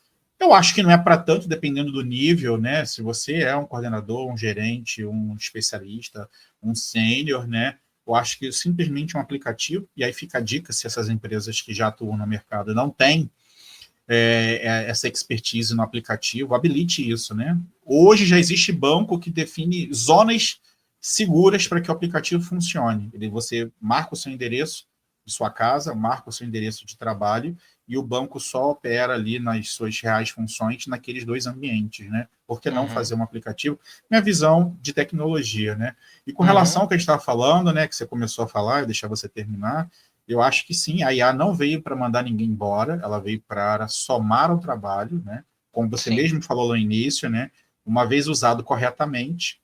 Eu acho que não é para tanto, dependendo do nível, né? Se você é um coordenador, um gerente, um especialista, um sênior, né? Eu acho que simplesmente um aplicativo, e aí fica a dica, se essas empresas que já atuam no mercado não têm essa expertise no aplicativo, habilite isso, né? Hoje já existe banco que define zonas seguras para que o aplicativo funcione. Você marca o seu endereço de sua casa, marca o seu endereço de trabalho e o banco só opera ali nas suas reais funções naqueles dois ambientes, né? Por que não Uhum. fazer um aplicativo? Minha visão de tecnologia, né? E com relação Uhum. ao que a gente estava falando, né, que você começou a falar, eu deixar você terminar, eu acho que sim, a IA não veio para mandar ninguém embora, ela veio para somar ao trabalho, né? Como você Sim. mesmo falou no início, né? Uma vez usado corretamente.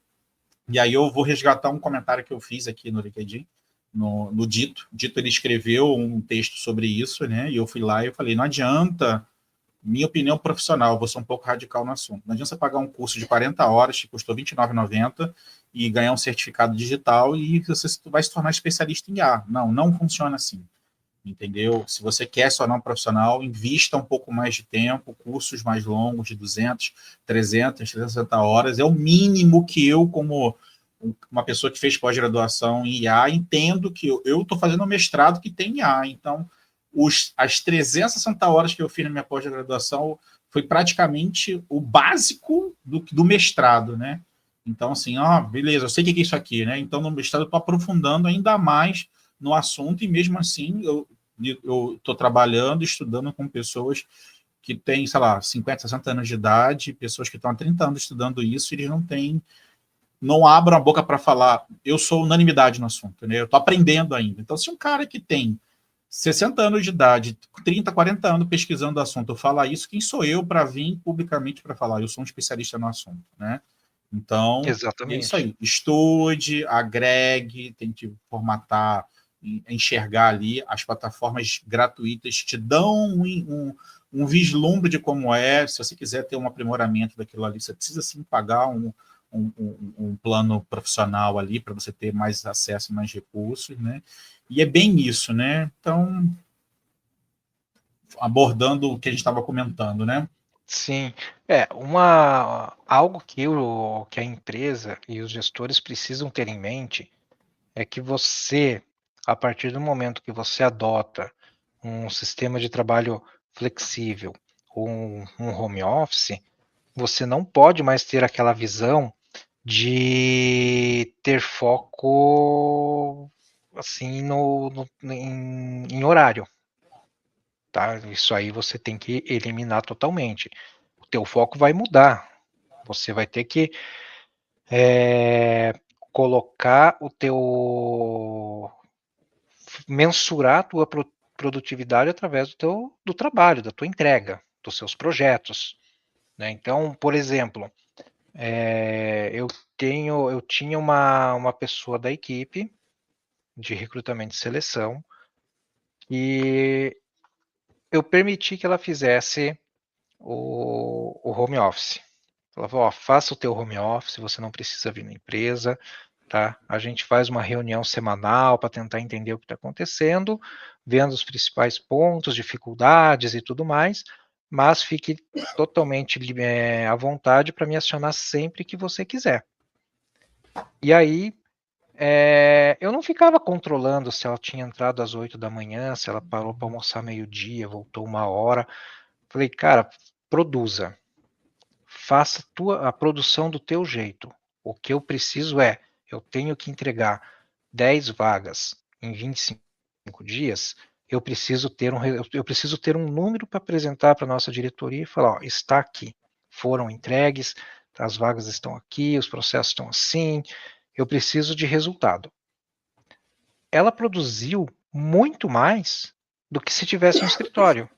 E aí eu vou resgatar um comentário que eu fiz aqui no LinkedIn, no Dito. Dito ele escreveu um texto sobre isso, né? E eu fui lá e eu falei, não adianta, minha opinião profissional, vou ser um pouco radical no assunto. Não adianta você pagar um curso de 40 horas que custou R$ 29,90 e ganhar um certificado digital e você vai se tornar especialista em IA. Não, não funciona assim. Entendeu? Se você quer se tornar um profissional, invista um pouco mais de tempo, cursos mais longos, de 200, 300, 360 horas, é o mínimo que eu, como uma pessoa que fez pós-graduação em IA, entendo que eu estou fazendo um mestrado que tem IA, então as 360 horas que eu fiz na minha pós-graduação foi praticamente o básico do mestrado, né? Então, assim, beleza, eu sei o que é isso aqui, né? Então, no mestrado eu estou aprofundando ainda mais no assunto e mesmo assim eu estou trabalhando, estudando com pessoas que têm, sei lá, 50, 60 anos de idade, pessoas que estão há 30 anos estudando isso, e eles não abram a boca para falar, eu sou unanimidade no assunto, né? Eu estou aprendendo ainda. Então, se um cara que tem 60 anos de idade, 30, 40 anos pesquisando o assunto, falar isso, quem sou eu para vir publicamente para falar? Eu sou um especialista no assunto, né? Então, é isso Exatamente. aí. Estude, agregue, tente formatar, enxergar ali. As plataformas gratuitas te dão um vislumbre de como é. Se você quiser ter um aprimoramento daquilo ali, você precisa sim pagar um um plano profissional ali para você ter mais acesso, mais recursos, né? E é bem isso, né? Então, abordando o que a gente estava comentando, né? Sim, algo que a empresa e os gestores precisam ter em mente é que você, a partir do momento que você adota um sistema de trabalho flexível ou um home office, você não pode mais ter aquela visão de ter foco assim em horário, tá? Isso aí você tem que eliminar totalmente. O teu foco vai mudar. Você vai ter que colocar o teu mensurar a tua produtividade através do trabalho, da tua entrega, dos seus projetos, né? Então, por exemplo, eu tinha uma pessoa da equipe de recrutamento e seleção e eu permiti que ela fizesse o home office. Ela falou, ó, faça o teu home office, você não precisa vir na empresa, tá? A gente faz uma reunião semanal para tentar entender o que está acontecendo, vendo os principais pontos, dificuldades e tudo mais, mas fique totalmente à vontade para me acionar sempre que você quiser. E aí, eu não ficava controlando se ela tinha entrado às 8 da manhã, se ela parou para almoçar meio-dia, voltou 1 hora. Falei, cara, produza. Faça a produção do teu jeito. O que eu preciso eu tenho que entregar 10 vagas em 25 dias, eu preciso ter um número para apresentar para a nossa diretoria e falar, ó, está aqui, foram entregues, as vagas estão aqui, os processos estão assim, eu preciso de resultado. Ela produziu muito mais do que se tivesse um escritório.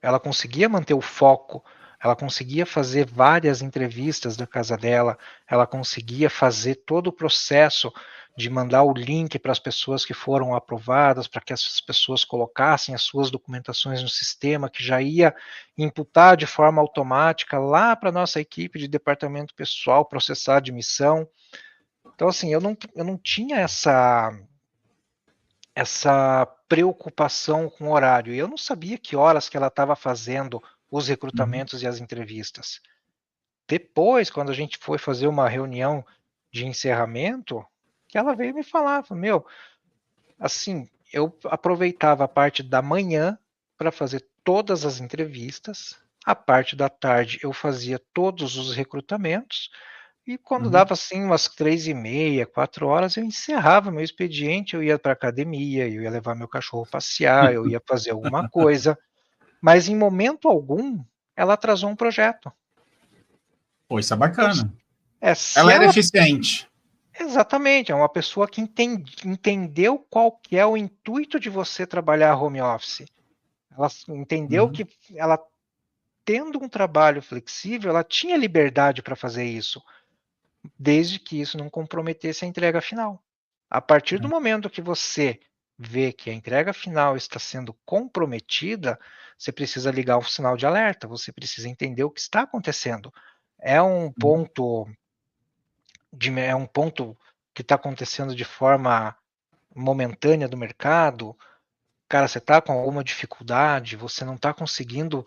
Ela conseguia manter o foco, ela conseguia fazer várias entrevistas da casa dela, ela conseguia fazer todo o processo de mandar o link para as pessoas que foram aprovadas, para que essas pessoas colocassem as suas documentações no sistema, que já ia imputar de forma automática lá para a nossa equipe de departamento pessoal processar a admissão. Então, assim, eu não tinha essa preocupação com o horário. E eu não sabia que horas que ela estava fazendo os Uhum. recrutamentos e as entrevistas. Depois, quando a gente foi fazer uma reunião de encerramento, que ela veio me falar, meu, assim, eu aproveitava a parte da manhã para fazer todas as entrevistas, a parte da tarde eu fazia todos os recrutamentos, e quando Uhum. dava assim umas 3h30, 4 horas, eu encerrava meu expediente, eu ia para academia, eu ia levar meu cachorro passear, eu ia fazer alguma coisa, mas em momento algum ela atrasou um projeto. Pô, isso é Então, bacana. se Ela era ela eficiente. exatamente, é uma pessoa que entendeu qual que é o intuito de você trabalhar home office. Ela entendeu Uhum. que ela tendo um trabalho flexível, ela tinha liberdade para fazer isso, desde que isso não comprometesse a entrega final. A partir do É. momento que você vê que a entrega final está sendo comprometida, você precisa ligar o sinal de alerta, você precisa entender o que está acontecendo. É um Uhum. ponto é um ponto que está acontecendo de forma momentânea do mercado. Cara, você está com alguma dificuldade, você não está conseguindo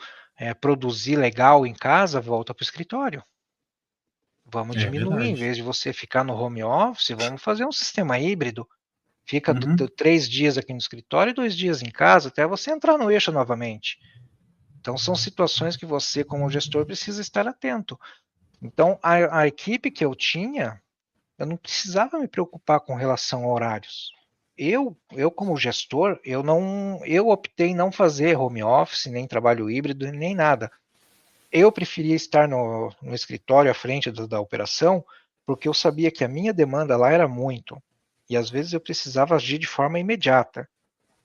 produzir legal em casa, volta para o escritório. Vamos É diminuir, em verdade. vez de você ficar no home office, vamos fazer um sistema híbrido. Fica Uhum. 3 dias aqui no escritório e 2 dias em casa, até você entrar no eixo novamente. Então, são situações que você, como gestor, precisa estar atento. Então, a equipe que eu tinha, eu não precisava me preocupar com relação a horários. Eu como gestor, eu optei em não fazer home office, nem trabalho híbrido, nem nada. Eu preferia estar no escritório à frente da operação, porque eu sabia que a minha demanda lá era muito. E às vezes eu precisava agir de forma imediata.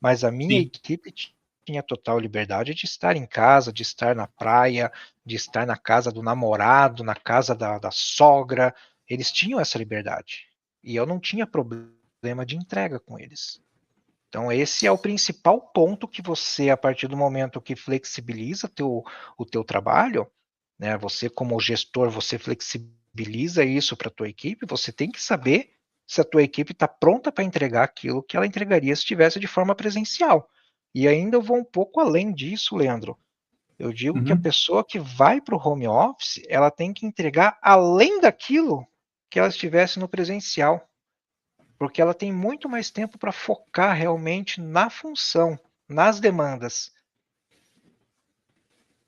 Mas a minha Sim. equipe tinha total liberdade de estar em casa, de estar na praia, de estar na casa do namorado, na casa da sogra. Eles tinham essa liberdade. E eu não tinha problema de entrega com eles. Então, esse é o principal ponto que você, a partir do momento que flexibiliza o teu trabalho, né, você como gestor, você flexibiliza flexibiliza isso para a tua equipe, você tem que saber se a tua equipe está pronta para entregar aquilo que ela entregaria se estivesse de forma presencial. E ainda eu vou um pouco além disso, Leandro. Eu digo que a Uhum. pessoa que vai para o home office, ela tem que entregar além daquilo que ela estivesse no presencial, porque ela tem muito mais tempo para focar realmente na função, nas demandas.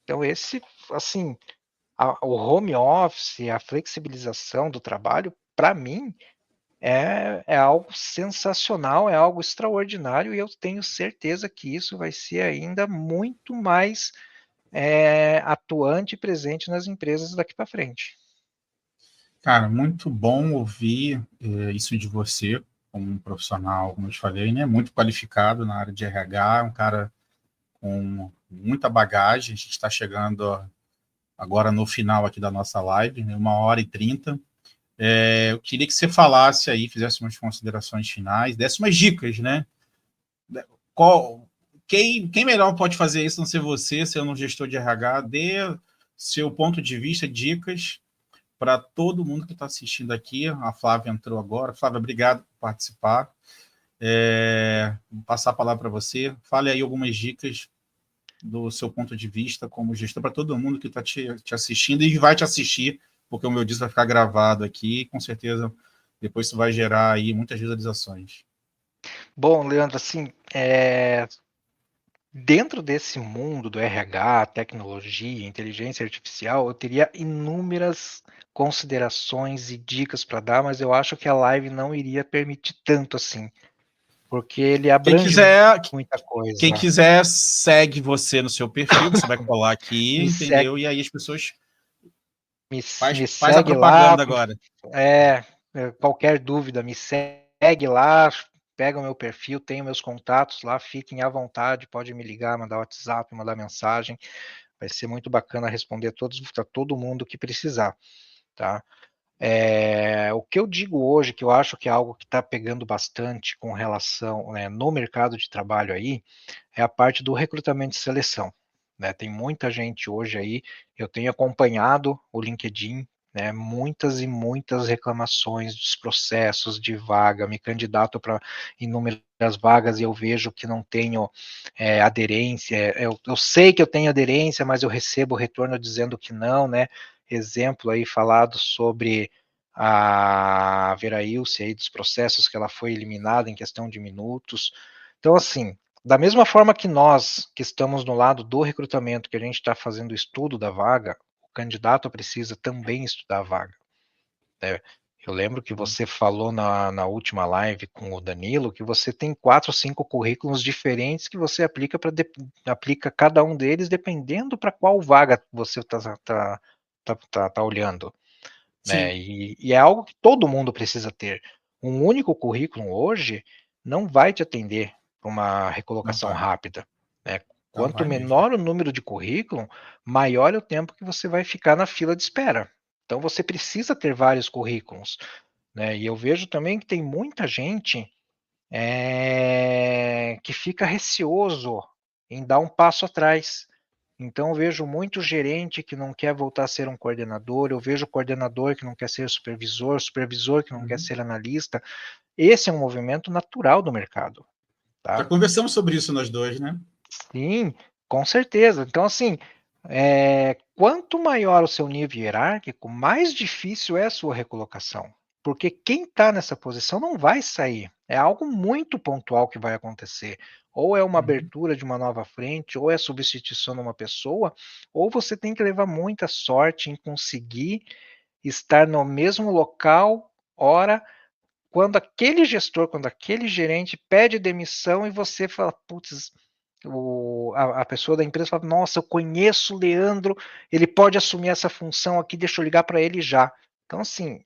Então, assim, o home office, a flexibilização do trabalho, para mim, é algo sensacional, é algo extraordinário, e eu tenho certeza que isso vai ser ainda muito mais atuante e presente nas empresas daqui para frente. Cara, muito bom ouvir isso de você, como um profissional, como eu te falei, né? Muito qualificado na área de RH, um cara com muita bagagem. A gente está chegando agora no final aqui da nossa live, né? 1h30. Eu queria que você falasse aí, fizesse umas considerações finais, desse umas dicas, né? Qual, quem melhor pode fazer isso não ser você, sendo um gestor de RH? Dê seu ponto de vista, dicas para todo mundo que está assistindo aqui. A Flávia entrou agora. Flávia, obrigado por participar. Vou passar a palavra para você. Fale aí algumas dicas do seu ponto de vista como gestor para todo mundo que está te assistindo e vai te assistir, porque o meu disco vai ficar gravado aqui e com certeza depois isso vai gerar aí muitas visualizações. Bom, Leandro, assim, dentro desse mundo do RH, tecnologia, inteligência artificial, eu teria inúmeras considerações e dicas para dar, mas eu acho que a live não iria permitir tanto assim, porque ele Quem abrange quiser, muita quem coisa. quiser segue você no seu perfil, que você vai colar aqui, Me segue, entendeu? E aí as pessoas me, faz, me faz a segue lá, propaganda agora. é, qualquer dúvida, me segue lá, pega o meu perfil, tem meus contatos lá, fiquem à vontade, pode me ligar, mandar WhatsApp, mandar mensagem. Vai ser muito bacana responder a todo mundo que precisar, tá? O que eu digo hoje, que eu acho que é algo que está pegando bastante com relação, né, no mercado de trabalho aí, é a parte do recrutamento e seleção. Né? Tem muita gente hoje aí, eu tenho acompanhado o LinkedIn, né, muitas e muitas reclamações dos processos de vaga, me candidato para inúmeras vagas e eu vejo que não tenho aderência, eu sei que eu tenho aderência, mas eu recebo retorno dizendo que não, né? Exemplo aí falado sobre a Verailce aí dos processos que ela foi eliminada em questão de minutos. Então, assim, da mesma forma que nós, que estamos no lado do recrutamento, que a gente está fazendo o estudo da vaga, o candidato precisa também estudar a vaga. Né? Eu lembro que você falou na última live com o Danilo que você tem 4 ou 5 currículos diferentes que você aplica cada um deles dependendo para qual vaga você está olhando. Né? Sim, E é algo que todo mundo precisa ter. Um único currículo hoje não vai te atender para uma não recolocação vai. rápida. Né? Não Quanto vai mesmo. menor o número de currículo, maior é o tempo que você vai ficar na fila de espera. Então você precisa ter vários currículos. Né? E eu vejo também que tem muita gente que fica receoso em dar um passo atrás. Então, eu vejo muito gerente que não quer voltar a ser um coordenador, eu vejo coordenador que não quer ser supervisor, supervisor que não quer Uhum. ser analista. Esse é um movimento natural do mercado, Já tá? conversamos sobre isso nós dois, né? Sim, com certeza. Então, assim, quanto maior o seu nível hierárquico, mais difícil é a sua recolocação. Porque quem está nessa posição não vai sair. É algo muito pontual que vai acontecer. Ou é uma Uhum. abertura de uma nova frente, ou é substituição de uma pessoa, ou você tem que levar muita sorte em conseguir estar no mesmo local, hora, quando aquele gestor, quando aquele gerente pede demissão e você fala, putz, a pessoa da empresa fala, nossa, eu conheço o Leandro, ele pode assumir essa função aqui, deixa eu ligar para ele já. Então, assim,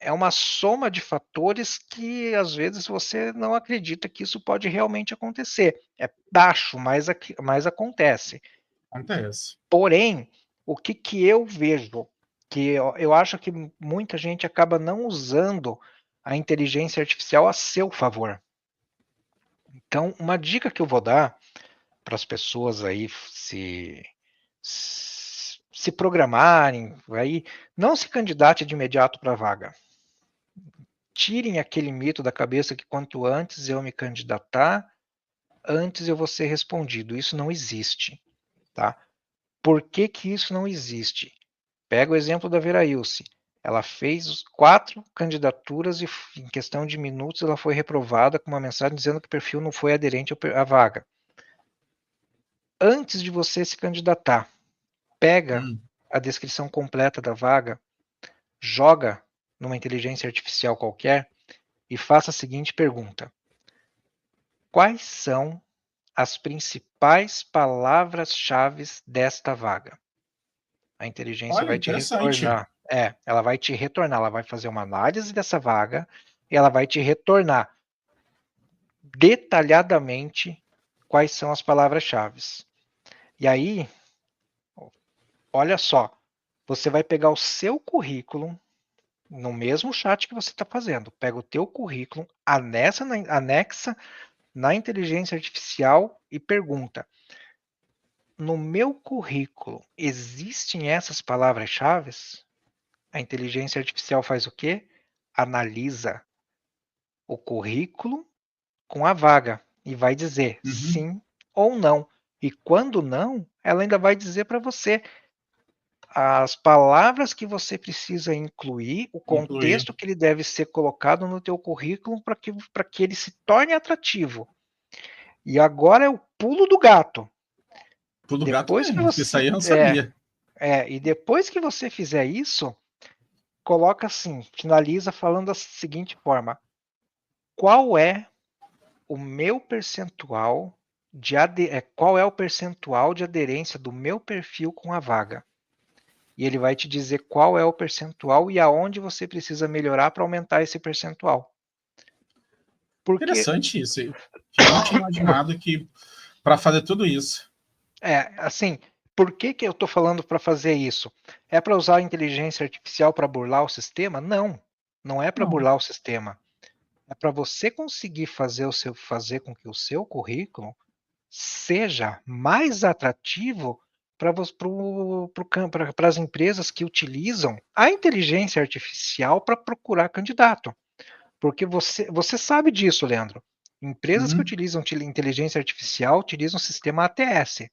é uma soma de fatores que às vezes você não acredita que isso pode realmente acontecer. É baixo, mas acontece. Acontece. Porém, o que eu vejo, que eu acho que muita gente acaba não usando a inteligência artificial a seu favor. Então, uma dica que eu vou dar para as pessoas aí se se programarem, aí não se candidate de imediato para a vaga. Tirem aquele mito da cabeça que quanto antes eu me candidatar, antes eu vou ser respondido. Isso não existe, tá? Por que que isso não existe? Pega o exemplo da Vera Ilse. Ela fez 4 candidaturas e em questão de minutos ela foi reprovada com uma mensagem dizendo que o perfil não foi aderente à vaga. Antes de você se candidatar, pega a descrição completa da vaga, joga numa inteligência artificial qualquer e faça a seguinte pergunta: quais são as principais palavras-chave desta vaga? A inteligência Olha, vai te interessante. retornar. Ela vai te retornar, ela vai fazer uma análise dessa vaga e ela vai te retornar detalhadamente quais são as palavras-chave. E aí, olha só, você vai pegar o seu currículo no mesmo chat que você está fazendo, pega o teu currículo, anexa na inteligência artificial e pergunta: no meu currículo existem essas palavras-chave? A inteligência artificial faz o quê? Analisa o currículo com a vaga e vai dizer sim ou não. E quando não, ela ainda vai dizer para você as palavras que você precisa incluir, o Incluir. contexto que ele deve ser colocado no teu currículo para que ele se torne atrativo. E agora é o pulo do gato. Tudo gato Depois que mesmo, isso você aí eu não sabia. e depois que você fizer isso, coloca assim, finaliza falando da seguinte forma: qual é o meu percentual qual é o percentual de aderência do meu perfil com a vaga? E ele vai te dizer qual é o percentual e aonde você precisa melhorar para aumentar esse percentual. Porque Interessante isso. Eu não tinha imaginado que para fazer tudo isso. assim, por que que eu estou falando para fazer isso? É para usar a inteligência artificial para burlar o sistema? Não, não é para Não. burlar o sistema. É para você conseguir fazer com que o seu currículo seja mais atrativo para as empresas que utilizam a inteligência artificial para procurar candidato. Porque você sabe disso, Leandro. Empresas que Uhum. utilizam inteligência artificial utilizam o sistema ATS.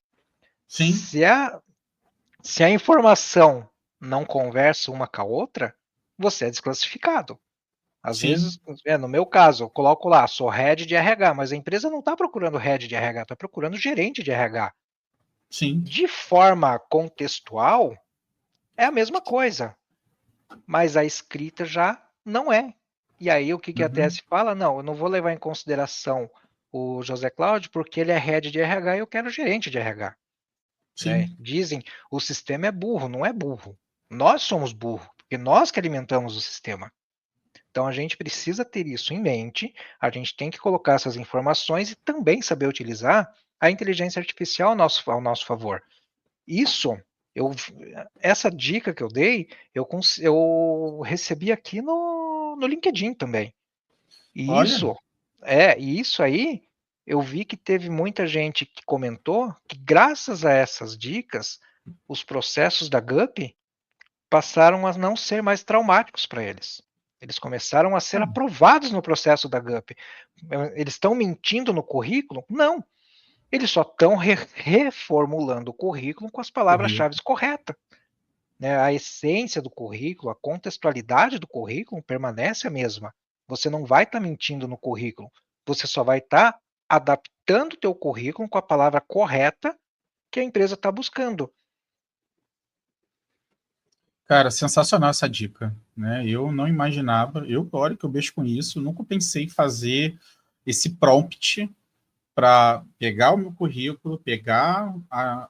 Sim, Se a informação não conversa uma com a outra, você é desclassificado. Às sim, vezes, no meu caso, eu coloco lá, sou head de RH, mas a empresa não está procurando head de RH, está procurando gerente de RH. sim. De forma contextual, é a mesma coisa, mas a escrita já não é. E aí o que, que a Uhum. TS fala? Não, eu não vou levar em consideração o José Cláudio porque ele é head de RH e eu quero gerente de RH. Né? Sim. Dizem, o sistema é burro, não é burro. Nós somos burros, porque nós que alimentamos o sistema. Então a gente precisa ter isso em mente, a gente tem que colocar essas informações e também saber utilizar a inteligência artificial ao nosso favor. Isso, eu, essa dica que eu dei, eu recebi aqui no LinkedIn também. E Olha, isso aí, eu vi que teve muita gente que comentou que graças a essas dicas, os processos da GUP passaram a não ser mais traumáticos para eles. Eles começaram a ser aprovados no processo da GUP. Eles estão mentindo no currículo? Não. Eles só estão reformulando o currículo com as corri. palavras-chave corretas. Né? A essência do currículo, a contextualidade do currículo permanece a mesma. Você não vai estar mentindo no currículo. Você só vai estar adaptando o teu currículo com a palavra correta que a empresa está buscando. Cara, sensacional essa dica, né? Eu não imaginava, olha que eu mexo com isso, nunca pensei em fazer esse prompt para pegar o meu currículo, pegar a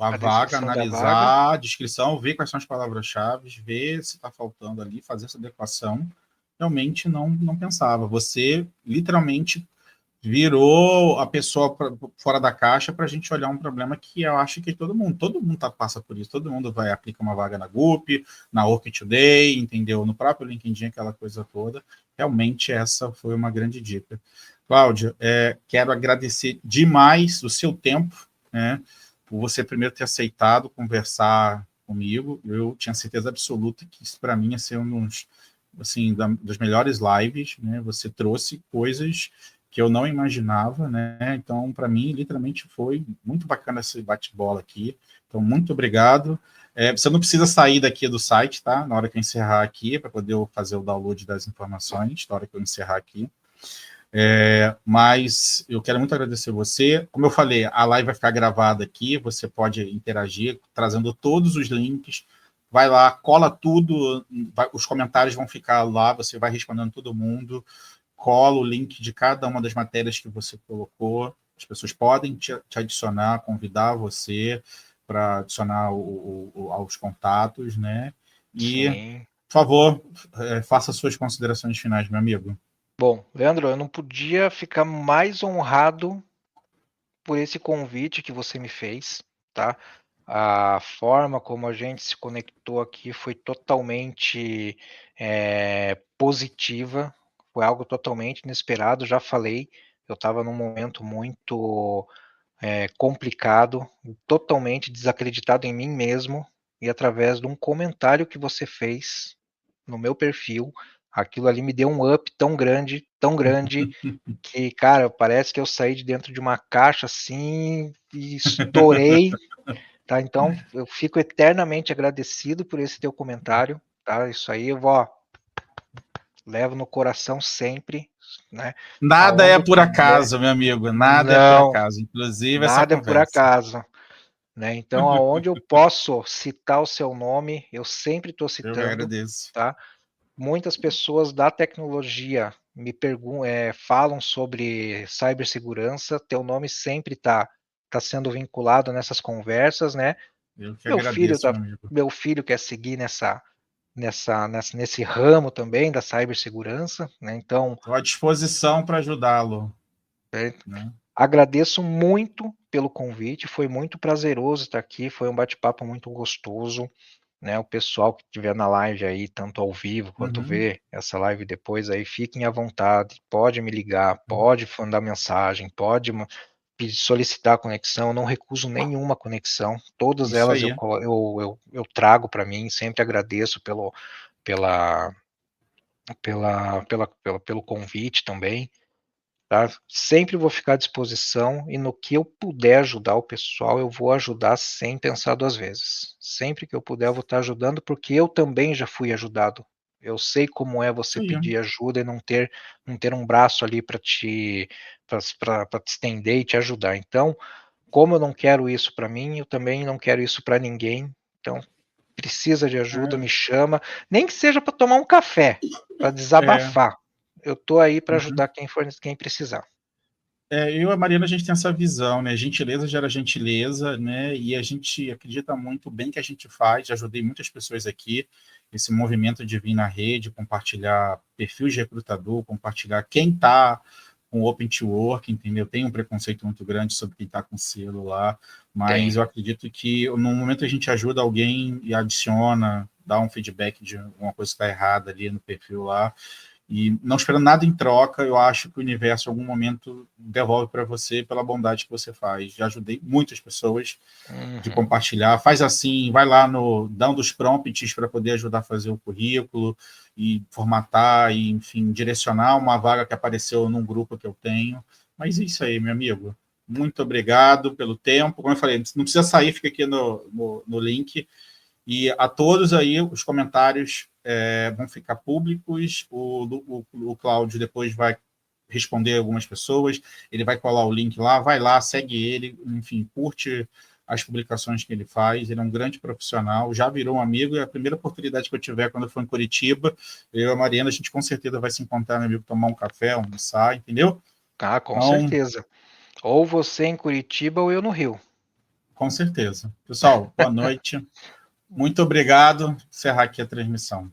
A vaga, descrição da vaga. analisar a descrição, ver quais são as palavras-chave, ver se está faltando ali, fazer essa adequação. Realmente não pensava. Você literalmente virou a pessoa fora da caixa para a gente olhar um problema que eu acho que todo mundo passa por isso, todo mundo vai aplicar uma vaga na GUP, na Work Today, entendeu? No próprio LinkedIn, aquela coisa toda. Realmente essa foi uma grande dica. Cláudia, quero agradecer demais o seu tempo, né? Por você primeiro ter aceitado conversar comigo. Eu tinha certeza absoluta que isso, para mim, ia ser um dos, assim, das melhores lives, né? Você trouxe coisas que eu não imaginava, né? Então, para mim, literalmente, foi muito bacana esse bate-bola aqui. Então, muito obrigado. Você não precisa sair daqui do site, tá? Na hora que eu encerrar aqui, para poder fazer o download das informações, na hora que eu encerrar aqui. Mas eu quero muito agradecer você. Como eu falei, a live vai ficar gravada aqui, você pode interagir, trazendo todos os links. Vai lá, cola tudo, os comentários vão ficar lá, você vai respondendo todo mundo. Cola o link de cada uma das matérias que você colocou. As pessoas podem te adicionar, convidar você para adicionar aos contatos, né? E, Sim. por favor, faça suas considerações finais, meu amigo. Bom, Leandro, eu não podia ficar mais honrado por esse convite que você me fez, tá? A forma como a gente se conectou aqui foi totalmente positiva, foi algo totalmente inesperado. Já falei, eu estava num momento muito complicado, totalmente desacreditado em mim mesmo, e através de um comentário que você fez no meu perfil, aquilo ali me deu um up tão grande, que, cara, parece que eu saí de dentro de uma caixa assim e estourei, tá? Então, eu fico eternamente agradecido por esse teu comentário, tá? Isso aí eu vou, levo no coração sempre, né? Nada Aonde é eu por puder. acaso, meu amigo. Nada é por Não, acaso. Inclusive essa nada é por conversa. acaso, né? Então, aonde eu posso citar o seu nome, eu sempre estou Eu que citando, agradeço. tá? Muitas pessoas da tecnologia me falam sobre cibersegurança, teu nome sempre tá sendo vinculado nessas conversas, né? Eu que Meu filho agradeço, tá, meu amigo. meu filho quer seguir nesse ramo também da cibersegurança, né? Então, Estou à disposição para ajudá-lo. é, Né? agradeço muito pelo convite, foi muito prazeroso estar aqui, foi um bate-papo muito gostoso, né? O pessoal que estiver na live aí, tanto ao vivo quanto Uhum. ver essa live depois aí, fiquem à vontade, pode me ligar, pode mandar mensagem, pode solicitar conexão, eu não recuso nenhuma conexão, todas Isso elas aí. eu trago para mim, sempre agradeço pela, pelo convite também. Tá? Sempre vou ficar à disposição e no que eu puder ajudar o pessoal, eu vou ajudar sem pensar duas vezes. Sempre que eu puder, eu vou estar ajudando, porque eu também já fui ajudado. Eu sei como é Isso você aí. pedir ajuda e não ter um braço ali para te estender e te ajudar. Então, como eu não quero isso para mim, eu também não quero isso para ninguém. Então, precisa de ajuda, me chama, nem que seja para tomar um café, para É. desabafar. Eu tô aí para Uhum. ajudar quem precisar. Eu e a Mariana, a gente tem essa visão, né? Gentileza gera gentileza, né? E a gente acredita muito bem que a gente faz. Já ajudei muitas pessoas aqui. Esse movimento de vir na rede, compartilhar perfis de recrutador, compartilhar quem está com Open to Work, entendeu? Tem um preconceito muito grande sobre quem está com selo lá, mas Tem. eu acredito que no momento que a gente ajuda alguém e adiciona, dá um feedback de alguma coisa que está errada ali no perfil lá, e não esperando nada em troca, eu acho que o universo, em algum momento, devolve para você pela bondade que você faz. Já ajudei muitas pessoas de Uhum. compartilhar. Faz assim, vai lá no dando os prompts para poder ajudar a fazer o currículo e formatar e, enfim, direcionar uma vaga que apareceu num grupo que eu tenho. Mas é isso aí, meu amigo. Muito obrigado pelo tempo. Como eu falei, não precisa sair, fica aqui no link. E a todos aí, os comentários vão ficar públicos. O Cláudio depois vai responder algumas pessoas. Ele vai colar o link lá, vai lá, segue ele, enfim, curte as publicações que ele faz. Ele é um grande profissional, já virou um amigo. E a primeira oportunidade que eu tiver quando eu for em Curitiba, eu e a Mariana, a gente com certeza vai se encontrar, meu amigo, tomar um café, almoçar, entendeu? Ah, com Então, certeza. Ou você em Curitiba ou eu no Rio. com certeza. Pessoal, boa noite. Muito obrigado. Encerrar aqui a transmissão.